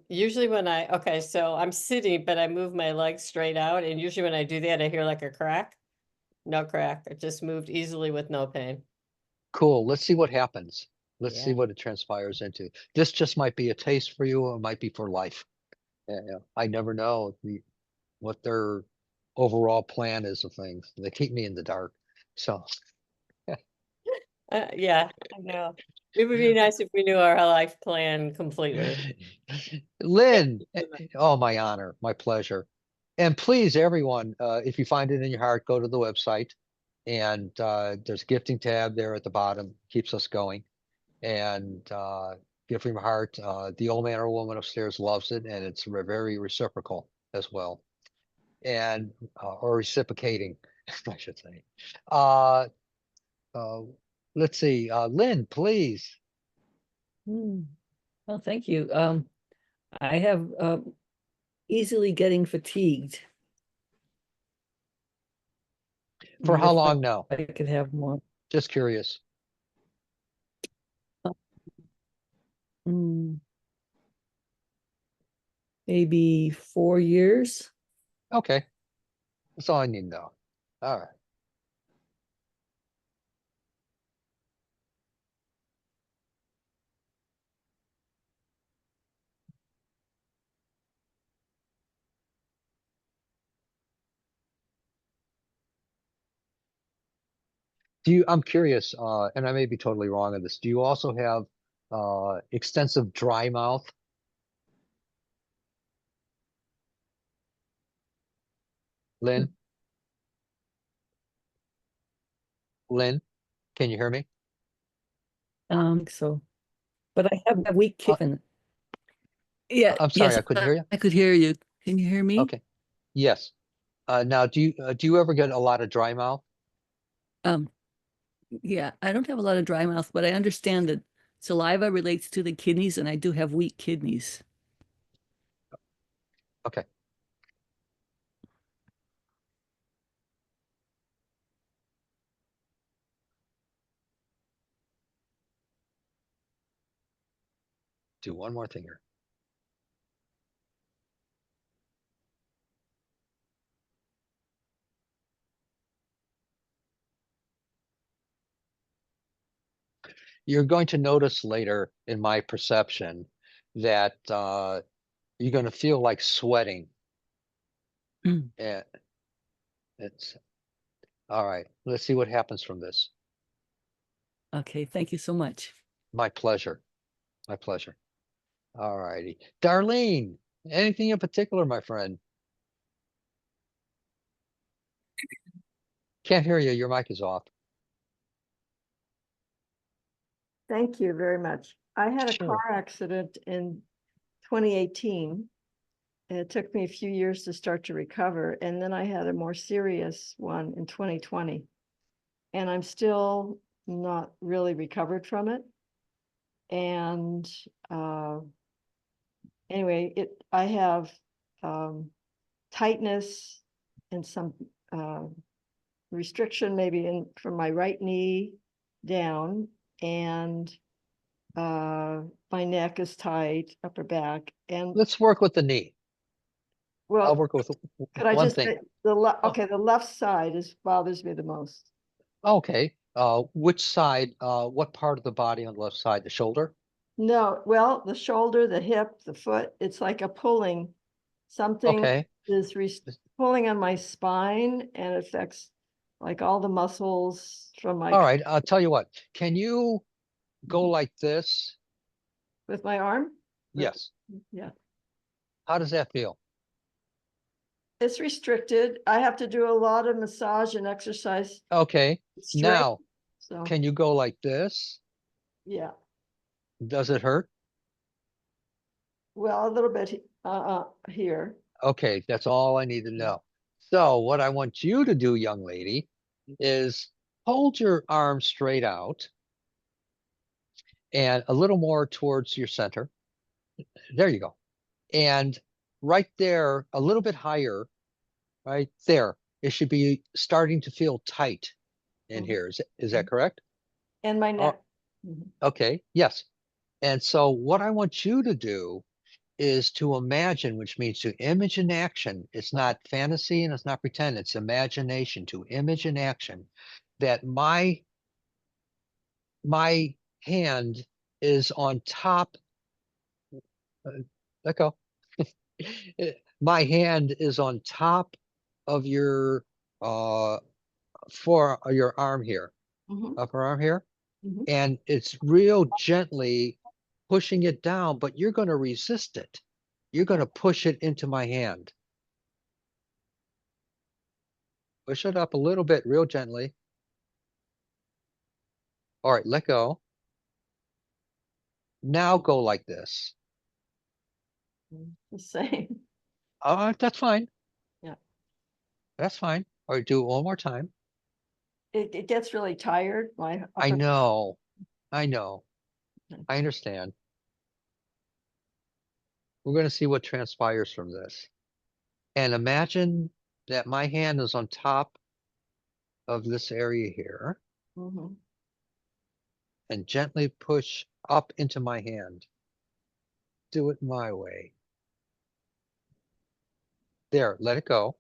Usually okay, so I'm sitting, but I move my legs straight out, and usually when I do that, I hear like a crack. No crack. It just moved easily with no pain. Cool. Let's see what happens. Let's see Yeah. what it transpires into. This just might be a taste for you, or it might be for life. Yeah. I never know what their overall plan is of things. They keep me in the dark. So Yeah, I know. It would be nice if we knew our life plan completely. Lynn, oh, my honor, my pleasure. And please, everyone, if you find it in your heart, go to the website. And there's a gifting tab there at the bottom, keeps us going. And give from your heart. The old man or woman upstairs loves it, and it's very reciprocal as well. And or reciprocating, I should say. Uh, let's see, Lynn, please. Well, thank you. I have easily getting fatigued. For how If long now? I could have more. Just curious. Maybe 4 years. Okay. That's all I need to know. All right. I'm curious, and I may be totally wrong on this. Do you also have extensive dry mouth? Lynn? Lynn, can you hear me? So, but I have a weak kitten. Yeah. I'm sorry, yes, I couldn't hear you. I could hear you. Can you hear me? Okay. Yes. Now, do you ever get a lot of dry mouth? Yeah, I don't have a lot of dry mouth, but I understand that saliva relates to the kidneys, and I do have weak kidneys. Okay. Do one more thing here. You're going to notice later in my perception that you're going to feel like sweating. And it's all right. Let's see what happens from this. Okay, thank you so much. My pleasure. My pleasure. All righty. Darlene, anything in particular, my friend? Can't hear you. Your mic is off. Thank you very much. I had a Sure. car accident in 2018. And it took me a few years to start to recover. And then I had a more serious one in 2020. And I'm still not really recovered from it. And anyway, I have tightness and some restriction maybe from my right knee down, and my neck is tight, upper back. And Let's work with the knee. well, I'll work with could I one just thing. say the left side bothers me the most. Okay. Which side, what part of the body on the left side? The shoulder? No, well, the shoulder, the hip, the foot, it's like a pulling. Something Okay. is pulling on my spine, and it affects like all the muscles from my All right. I'll tell you what. Can you go like this? with my arm. Yes. Yeah. How does that feel? It's restricted. I have to do a lot of massage and exercise. Okay. Straight, Now, so can you go like this? yeah. Does it hurt? Well, a little bit here. Okay, that's all I need to know. So what I want you to do, young lady, is hold your arm straight out and a little more towards your center. There you go. And right there, a little bit higher, right there, it should be starting to feel tight in here. Is that correct? And my neck. Okay, yes. And so what I want you to do is to imagine, which means to image in action. It's not fantasy and it's not pretend, it's imagination, to image in action that my hand is on top. Let go. My hand is on top of your for your arm here, upper arm here. and it's real gently pushing it down, but you're going to resist it. You're going to push it into my hand. Push it up a little bit, real gently. All right, let go. Now go like this. The same. That's fine. Yeah. That's fine. All right, do it one more time. It gets really tired. I know. I know. I understand. We're going to see what transpires from this. And imagine that my hand is on top of this area here, and gently push up into my hand. Do it my way. There, let it go.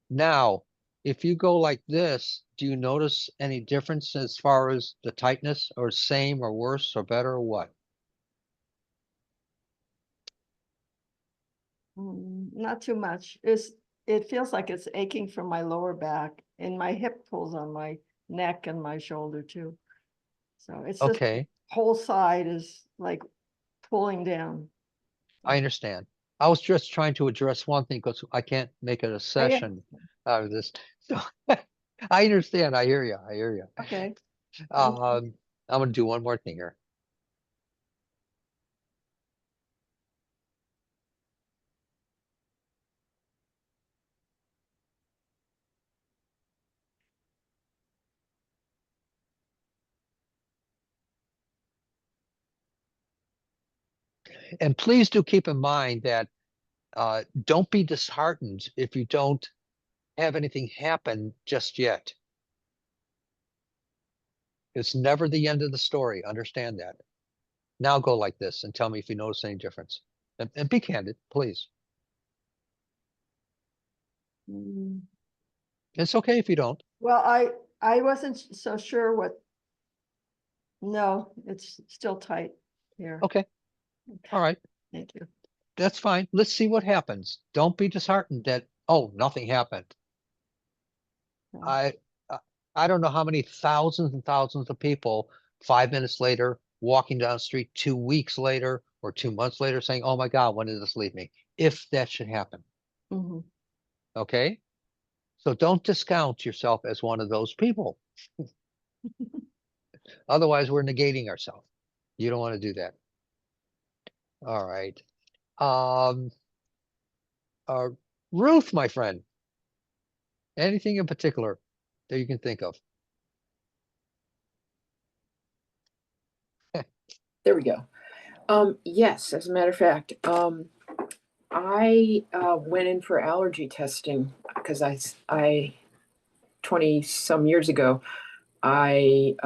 Now, if you go like this, do you notice any difference as far as the tightness, or same or worse or better or what? Not too much. It feels like it's aching from my lower back, and my hip pulls on my neck and my shoulder too. So it's just Okay, whole side is like pulling down. I understand. I was just trying to address one thing because I can't make it a session out of this. So I understand. I hear you. I hear you. Okay. I'm going to do one more thing here. And please do keep in mind that don't be disheartened if you don't have anything happen just yet. It's never the end of the story. Understand that. Now go like this and tell me if you notice any difference. And be candid, please. It's okay if you don't. Well, I wasn't so sure what. No, it's still tight here. Okay. All right. Thank you. That's fine. Let's see what happens. Don't be disheartened that, oh, nothing happened. I I don't know how many thousands and thousands of people 5 minutes later, walking down the street 2 weeks later or 2 months later saying, oh my God, when did this leave me? If that should happen. Okay. So don't discount yourself as one of those people. Otherwise, we're negating ourselves. You don't want to do that. All right. Um, Ruth, my friend, anything in particular that you can think of? There we go. Yes, as a matter of fact, I went in for allergy testing because I 20 some years ago, I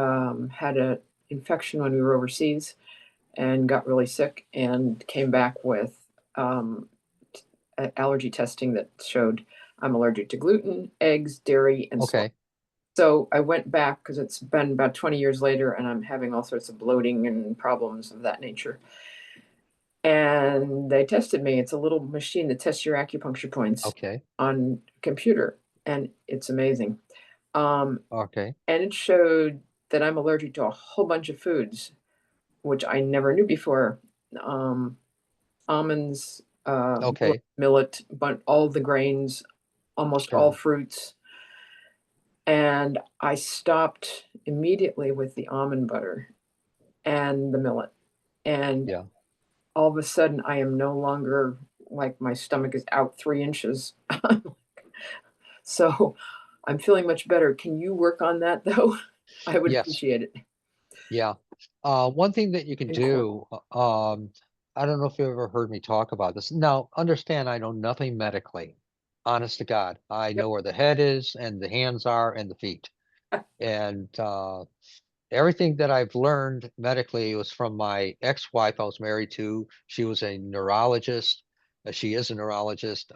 had an infection when we were overseas and got really sick and came back with allergy testing that showed I'm allergic to gluten, eggs, dairy, and soy. Okay. So I went back because it's been about 20 years later and I'm having all sorts of bloating and problems of that nature. And they tested me. It's a little machine that tests your acupuncture points on a computer, and it's amazing. Okay. And it showed that I'm allergic to a whole bunch of foods, which I never knew before. Almonds, millet, but all the grains, almost all fruits. And I stopped immediately with the almond butter and the millet. And all of a sudden, I am no longer like my stomach is out 3 inches. So I'm feeling much better. Can you work on that though? I would appreciate it. Yeah. One thing that you can do, I don't know if you've ever heard me talk about this. Now, understand I know nothing medically. Honest to God. I know where the head is and the hands are and the feet. And everything that I've learned medically was from my ex-wife I was married to. She was a neurologist. She is a neurologist.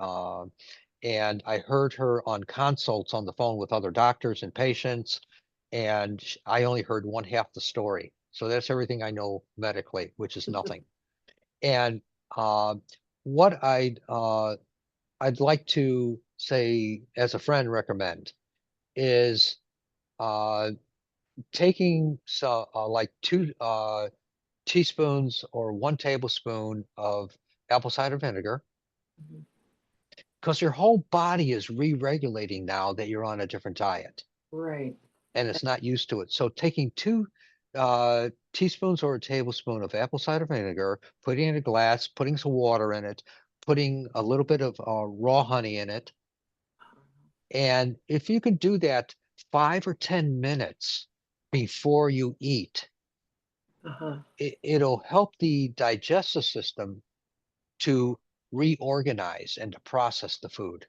And I heard her on consults on the phone with other doctors and patients. And I only heard one half the story. So that's everything I know medically, which is nothing. And what I'd like to say as a friend recommend is taking like 2 teaspoons or 1 tablespoon of apple cider vinegar, because your whole body is re-regulating now that you're on a different diet. Right. And it's not used to it. So taking 2 teaspoons or a tablespoon of apple cider vinegar, putting it in a glass, putting some water in it, putting a little bit of raw honey in it. And if you can do that 5 or 10 minutes before you eat, it'll help the digestive system to reorganize and to process the food.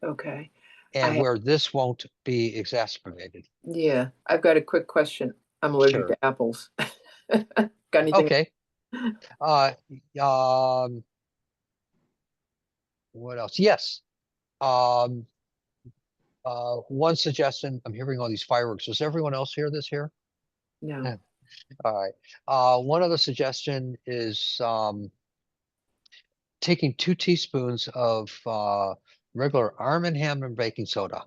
Okay. And where this won't be exacerbated. Yeah, I've got a quick question. I'm allergic to apples. Got anything? Okay. What else? Yes. One suggestion, I'm hearing all these fireworks. Does everyone else hear this here? No. All right. One other suggestion is taking 2 teaspoons of regular Arm & Hammer baking soda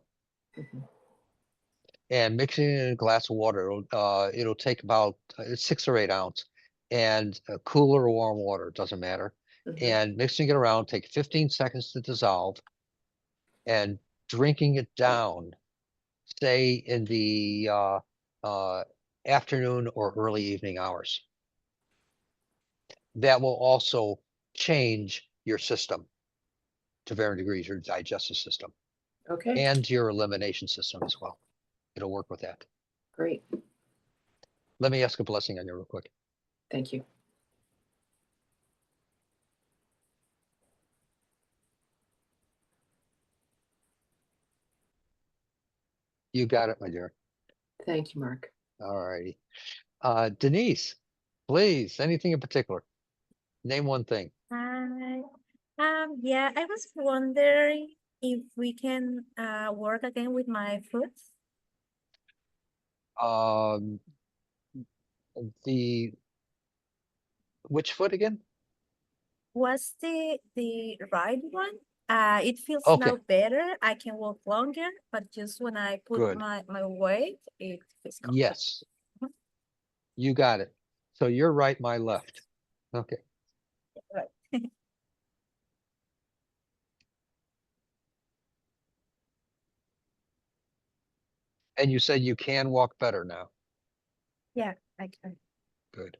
and mixing it in a glass of water. It'll take about 6 or 8 ounce, and cool or warm water, doesn't matter. And mixing it around, take 15 seconds to dissolve, and drinking it down, say in the afternoon or early evening hours. That will also change your system to varying degrees, your digestive system. Okay. And your elimination system as well. It'll work with that. Great. Let me ask a blessing on you real quick. Thank you. You got it, my dear. Thank you, Mark. All righty. Denise, please, anything in particular? Name one thing. Yeah, I was wondering if we can work again with my fruits. Which foot again? What's the right one? It feels Okay. now better. I can walk longer, but just when I put Good. my weight, it feels comfortable. Yes. You got it. So you're right, my left. Okay. Right. And you said you can walk better now. Yeah, I can. Good.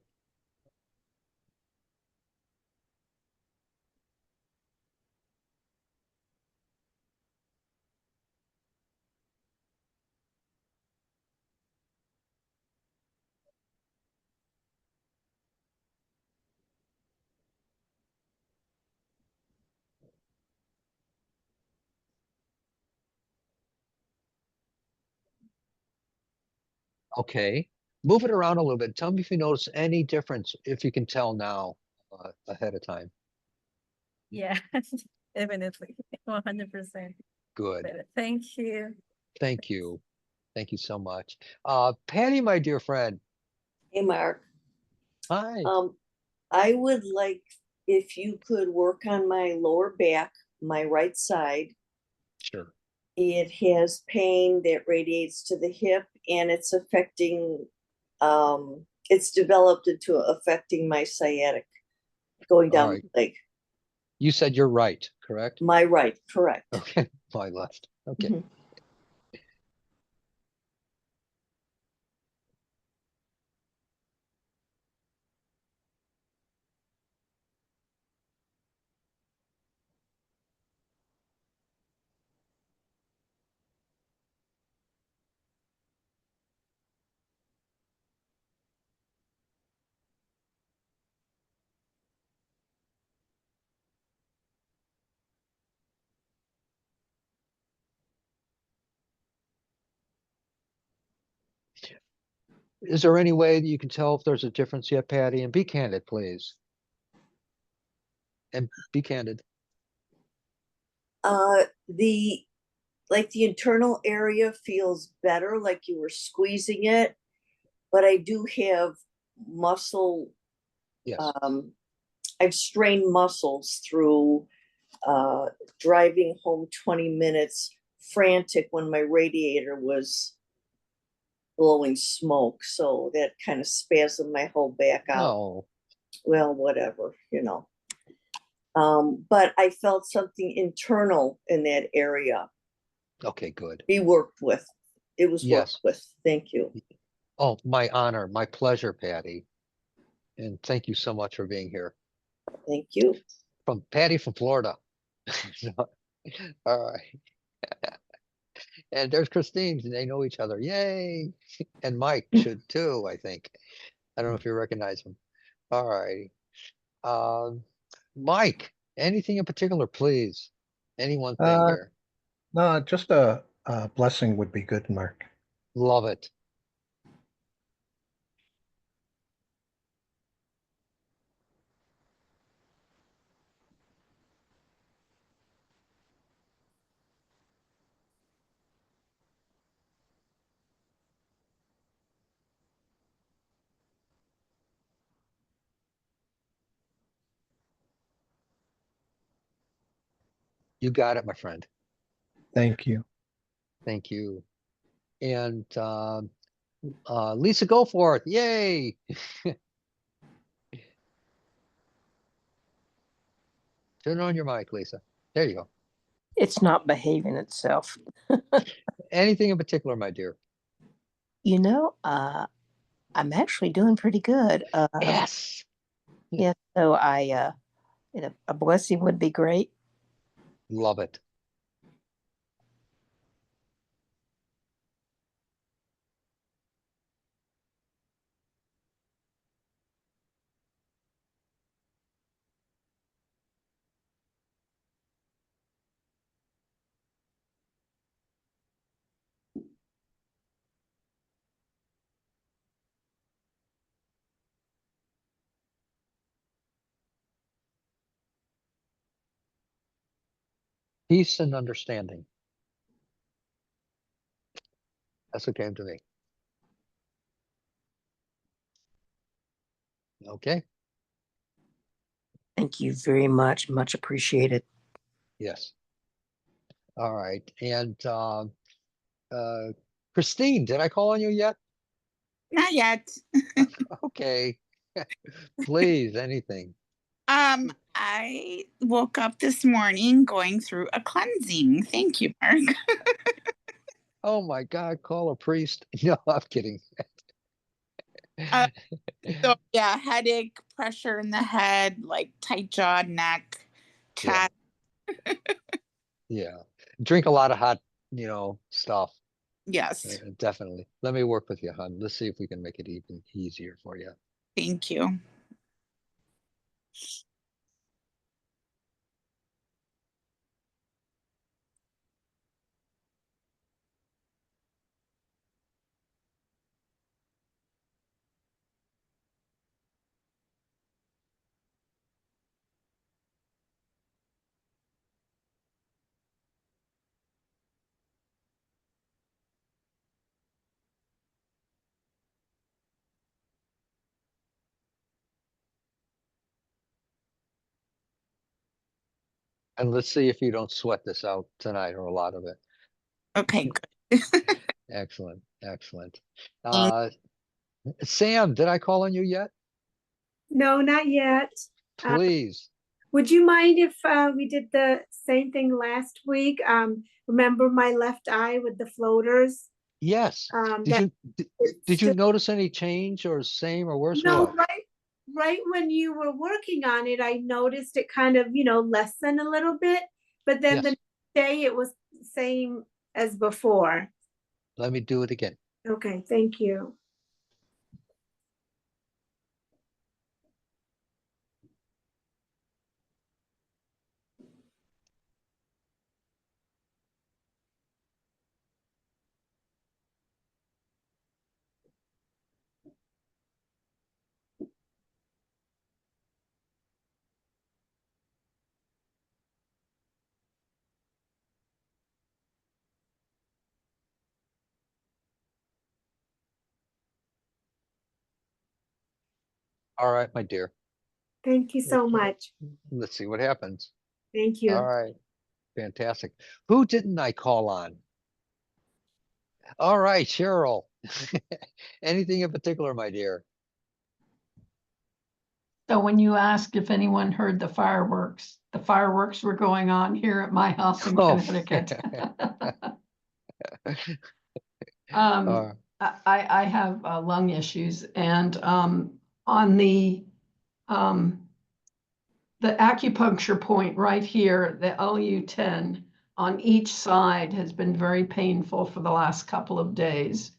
Okay. Move it around a little bit. Tell me if you notice any difference, if you can tell now ahead of time. Yeah, definitely. 100%. Good. Better. Thank you. Thank you. Thank you so much. Patty, my dear friend. Hey, Mark. Hi. I would like if you could work on my lower back, my right side. Sure. It has pain that radiates to the hip, and it's affecting, it's developed into affecting my sciatic going down the leg. You said you're right, correct? My right, correct. Okay, my left. Okay. Is there any way that you can tell if there's a difference yet, Patty? And be candid, please. And be candid. The internal area feels better, like you were squeezing it, but I do have muscle. Yes. I've strained muscles through driving home 20 minutes frantic when my radiator was blowing smoke. So that kind of spasmed my whole back out. Oh, Well, whatever, you know. But I felt something internal in that area okay, good. be worked with. It was Yes. worked with. Thank you. Oh, my honor, my pleasure, Patty. And thank you so much for being here. Thank you. From Patty from Florida. All right. And there's Christine. They know each other. Yay. And Mike should too, I think. I don't know if you recognize him. All right. Mike, anything in particular, please? Any one thing here. No, just a blessing would be good, Mark. Love it. You got it, my friend. Thank you. Thank you. And Lisa Goforth, yay! Turn on your mic, Lisa. There you go. It's not behaving itself. Anything in particular, my dear? You know, I'm actually doing pretty good. Yes. Yeah, so a blessing would be great. Love it. Peace and understanding. That's what came to me. Okay. Thank you very much. Much appreciated. Yes. All right. And Christine, did I call on you yet? Not yet. Okay. Please, anything. I woke up this morning going through a cleansing. Thank you, Mark. Oh my God, call a priest. No, I'm kidding. So yeah, headache, pressure in the head, like tight jaw, neck, chest. Yeah. Drink a lot of hot, stuff. Yes. Definitely. Let me work with you, hon. Let's see if we can make it even easier for you. Thank you. And let's see if you don't sweat this out tonight or a lot of it. Okay, good. Excellent. Excellent. Sam, did I call on you yet? No, not yet. Please. Would you mind if we did the same thing last week? Remember my left eye with the floaters? Yes. Did you notice any change or same or worse? No, What? right when you were working on it, I noticed it kind of, lessen a little bit, but then the next day it was the same as before. Let me do it again. Okay, thank you. All right, my dear. Thank you so much. Let's see what happens. Thank you. All right. Fantastic. Who didn't I call on? All right, Cheryl. Anything in particular, my dear? So when you asked if anyone heard the fireworks were going on here at my house in Oh. Connecticut. I have lung issues, and on the acupuncture point right here, the LU10 on each side has been very painful for the last couple of days.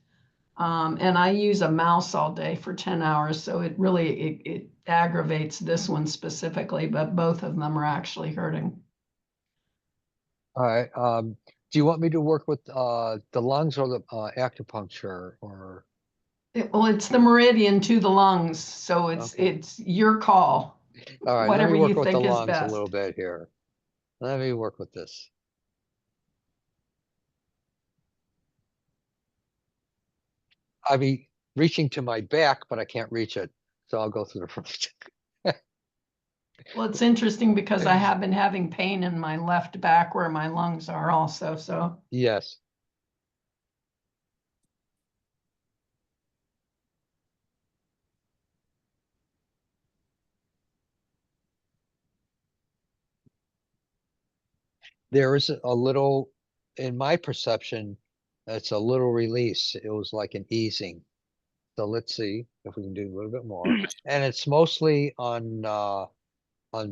And I use a mouse all day for 10 hours, so it really it aggravates this one specifically, but both of them are actually hurting. All right. Do you want me to work with the lungs or the acupuncture, or? Well, it's the meridian to the lungs, so it's your call. All right, Whatever let me work you with the think is lungs a best. little bit here. Let me work with this. I'll be reaching to my back, but I can't reach it, so I'll go through the front. Well, it's interesting because I have been having pain in my left back where my lungs are also, so. Yes. There is a little, in my perception, it's a little release. It was like an easing. So let's see if we can do a little bit more. And it's mostly on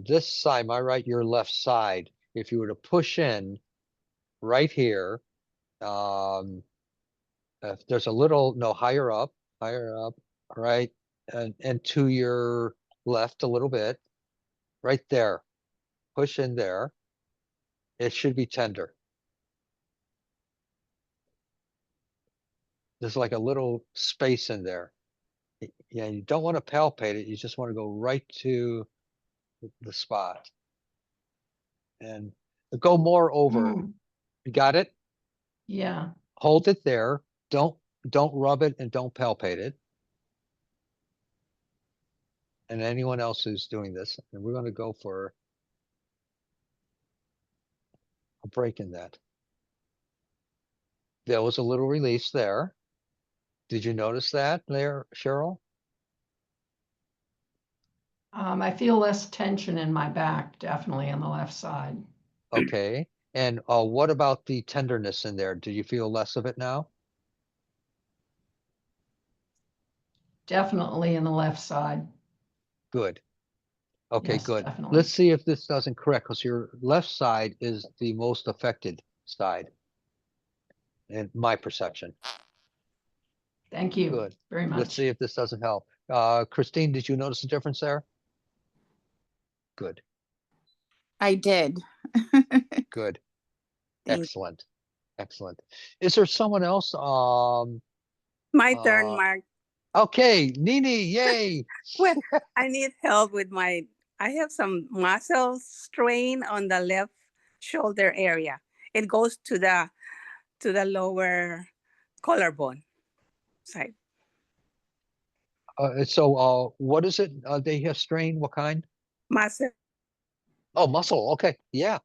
this side, my right, your left side. If you were to push in right here, if there's a little, no, higher up, right, and to your left a little bit, right there, push in there. It should be tender. There's like a little space in there. Yeah, you don't want to palpate it. You just want to go right to the spot and go more over. You got it? Yeah. Hold it there. Don't rub it and don't palpate it. And anyone else who's doing this, and we're going to go for a break in that. There was a little release there. Did you notice that there, Cheryl? I feel less tension in my back, definitely on the left side. Okay. And what about the tenderness in there? Do you feel less of it now? Definitely in the left side. Good. Okay, Yes, good. definitely. Let's see if this doesn't correct, because your left side is the most affected side in my perception. Thank you. Good. Very much. Let's see if this doesn't help. Christine, did you notice a difference there? Good. I did. Good. Thank Excellent. Excellent. Is there someone else? My turn, Mark. Okay, Nini, yay. Well, I need help with I have some muscle strain on the left shoulder area. It goes to the lower collarbone side. So what is it? They have strain, what kind? Muscle. Oh, muscle. Okay. Yeah.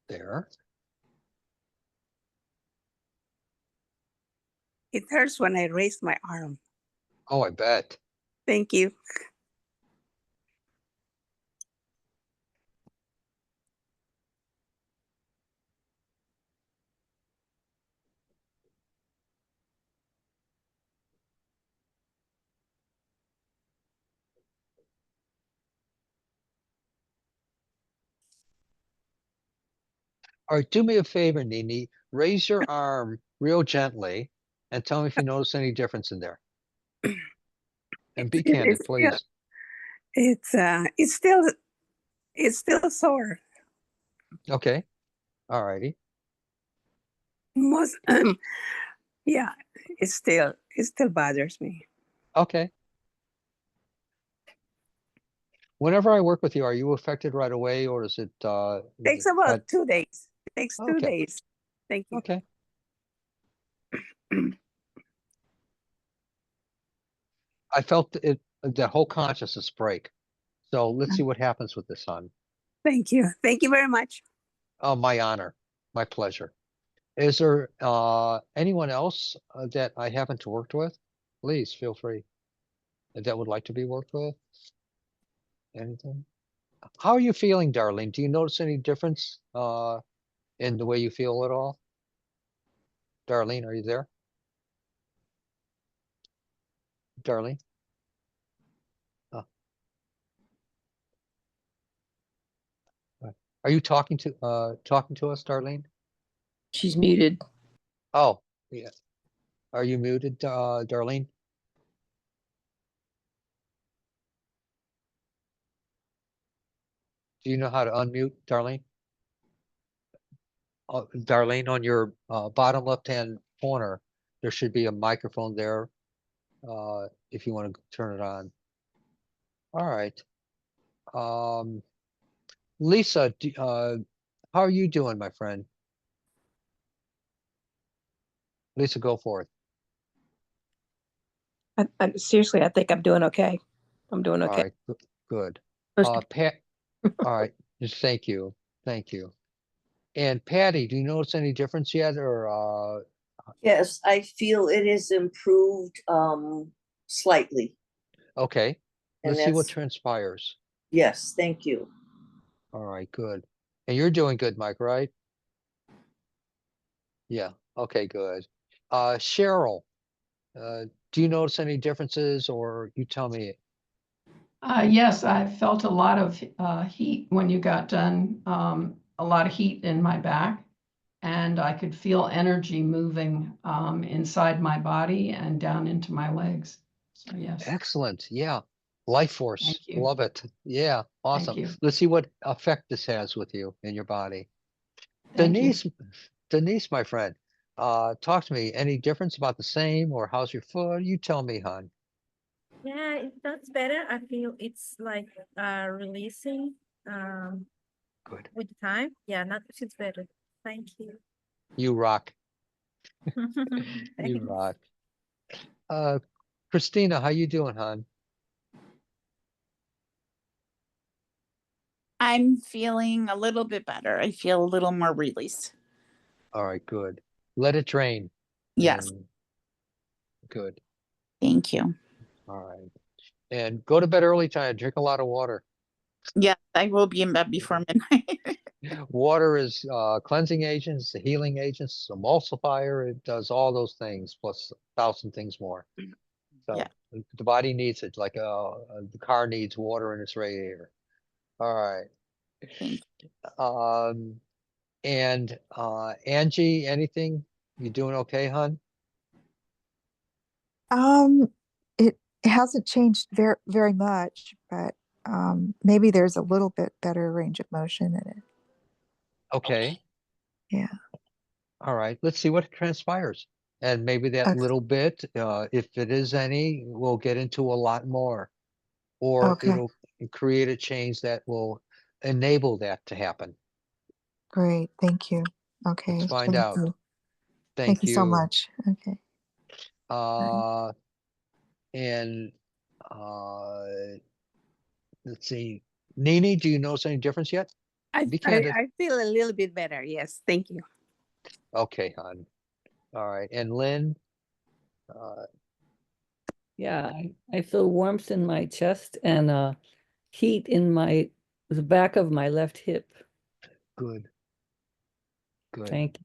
There. It hurts when I raise my arm. Oh, I bet. Thank you. All right, do me a favor, Nini. Raise your arm real gently and tell me if you notice any difference in there. And be candid, please. It's still sore. Okay. All righty. Most yeah, it still bothers me. Okay. Whenever I work with you, are you affected right away, or is it Takes about 2 days. Takes 2 Okay. days. Thank you. Okay. I felt it, the whole consciousness break. So let's see what happens with this, hon. Thank you. Thank you very much. Oh, my honor, my pleasure. Is there anyone else that I haven't worked with? Please feel free. That would like to be worked with? Anything? How are you feeling, Darlene? Do you notice any difference in the way you feel at all? Darlene, are you there? Darlene? Oh. Are you talking to us, Darlene? She's muted. Oh, yeah. Are you muted, Darlene? Do you know how to unmute, Darlene? Darlene, on your bottom left-hand corner, there should be a microphone there if you want to turn it on. All right. Lisa, how are you doing, my friend? Lisa, go for it. Seriously, I think I'm doing okay. I'm doing okay. All right, good. Pat, all right, just thank you. Thank you. And Patty, do you notice any difference yet, or Yes, I feel it has improved slightly. okay, And let's see what that's, transpires. yes, thank you. All right, good. And you're doing good, Mike, right? Yeah, okay, good. Cheryl, do you notice any differences, or you tell me? Yes, I felt a lot of heat when you got done, a lot of heat in my back, and I could feel energy moving inside my body and down into my legs. So yes. Excellent. Yeah. Life force. Thank you. Love it. Yeah. Awesome. you. Let's see what effect this has with you in your body. Thank you. Denise, my friend, talk to me. Any difference, about the same, or how's your foot? You tell me, hon. Yeah, that's better. I feel it's like releasing Good. with time. Yeah, not it's better. Thank you. You rock. You Thanks. rock. Christina, how you doing, hon? I'm feeling a little bit better. I feel a little more released. All right, good. Let it drain. Yes. Good. Thank you. All right. And go to bed early tonight. Drink a lot of water. Yes, I will be in bed before midnight. Water is cleansing agents, healing agents, emulsifier. It does all those things plus 1,000 things more. So yeah. the body needs it, like the car needs water in its radiator. All right. Thank you. And Angie, anything? You doing okay, hon? It hasn't changed very much, but maybe there's a little bit better range of motion in it. Okay. Yeah. All right. Let's see what transpires. And maybe that Okay. little bit, if it is any, we'll get into a lot more. Or Okay. it'll create a change that will enable that to happen. Great. Thank you. Okay. Let's find Thank out. you. Thank you so you. much. Okay. And let's see. Nini, do you notice any difference yet? Be candid. I feel a little bit better. Yes, thank you. Okay, hon. All right. And Lynn? Yeah, I feel warmth in my chest and heat in the back of my left hip. Good. Good. Thank you.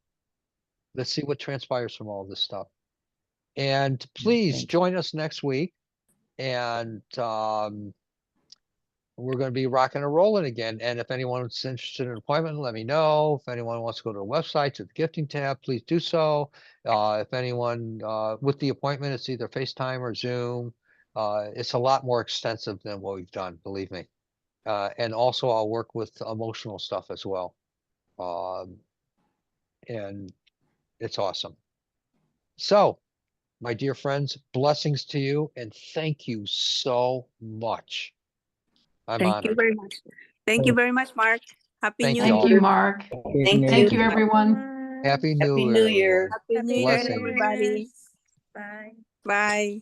Let's see what transpires from all this stuff. And please join us next week. And we're going to be rocking and rolling again. And if anyone's interested in an appointment, let me know. If anyone wants to go to the website, to the gifting tab, please do so. If anyone with the appointment, it's either FaceTime or Zoom. It's a lot more extensive than what we've done, believe me. And also I'll work with emotional stuff as well. And it's awesome. So, my dear friends, blessings to you, and thank you so much. I'm Thank honored. you very much. Thank you very much, Mark. Happy New Year. Thank you, Mark. Thank you, everyone. Happy Happy New New Year. Year. Happy New Year, Blessings. everybody. Bye. Bye.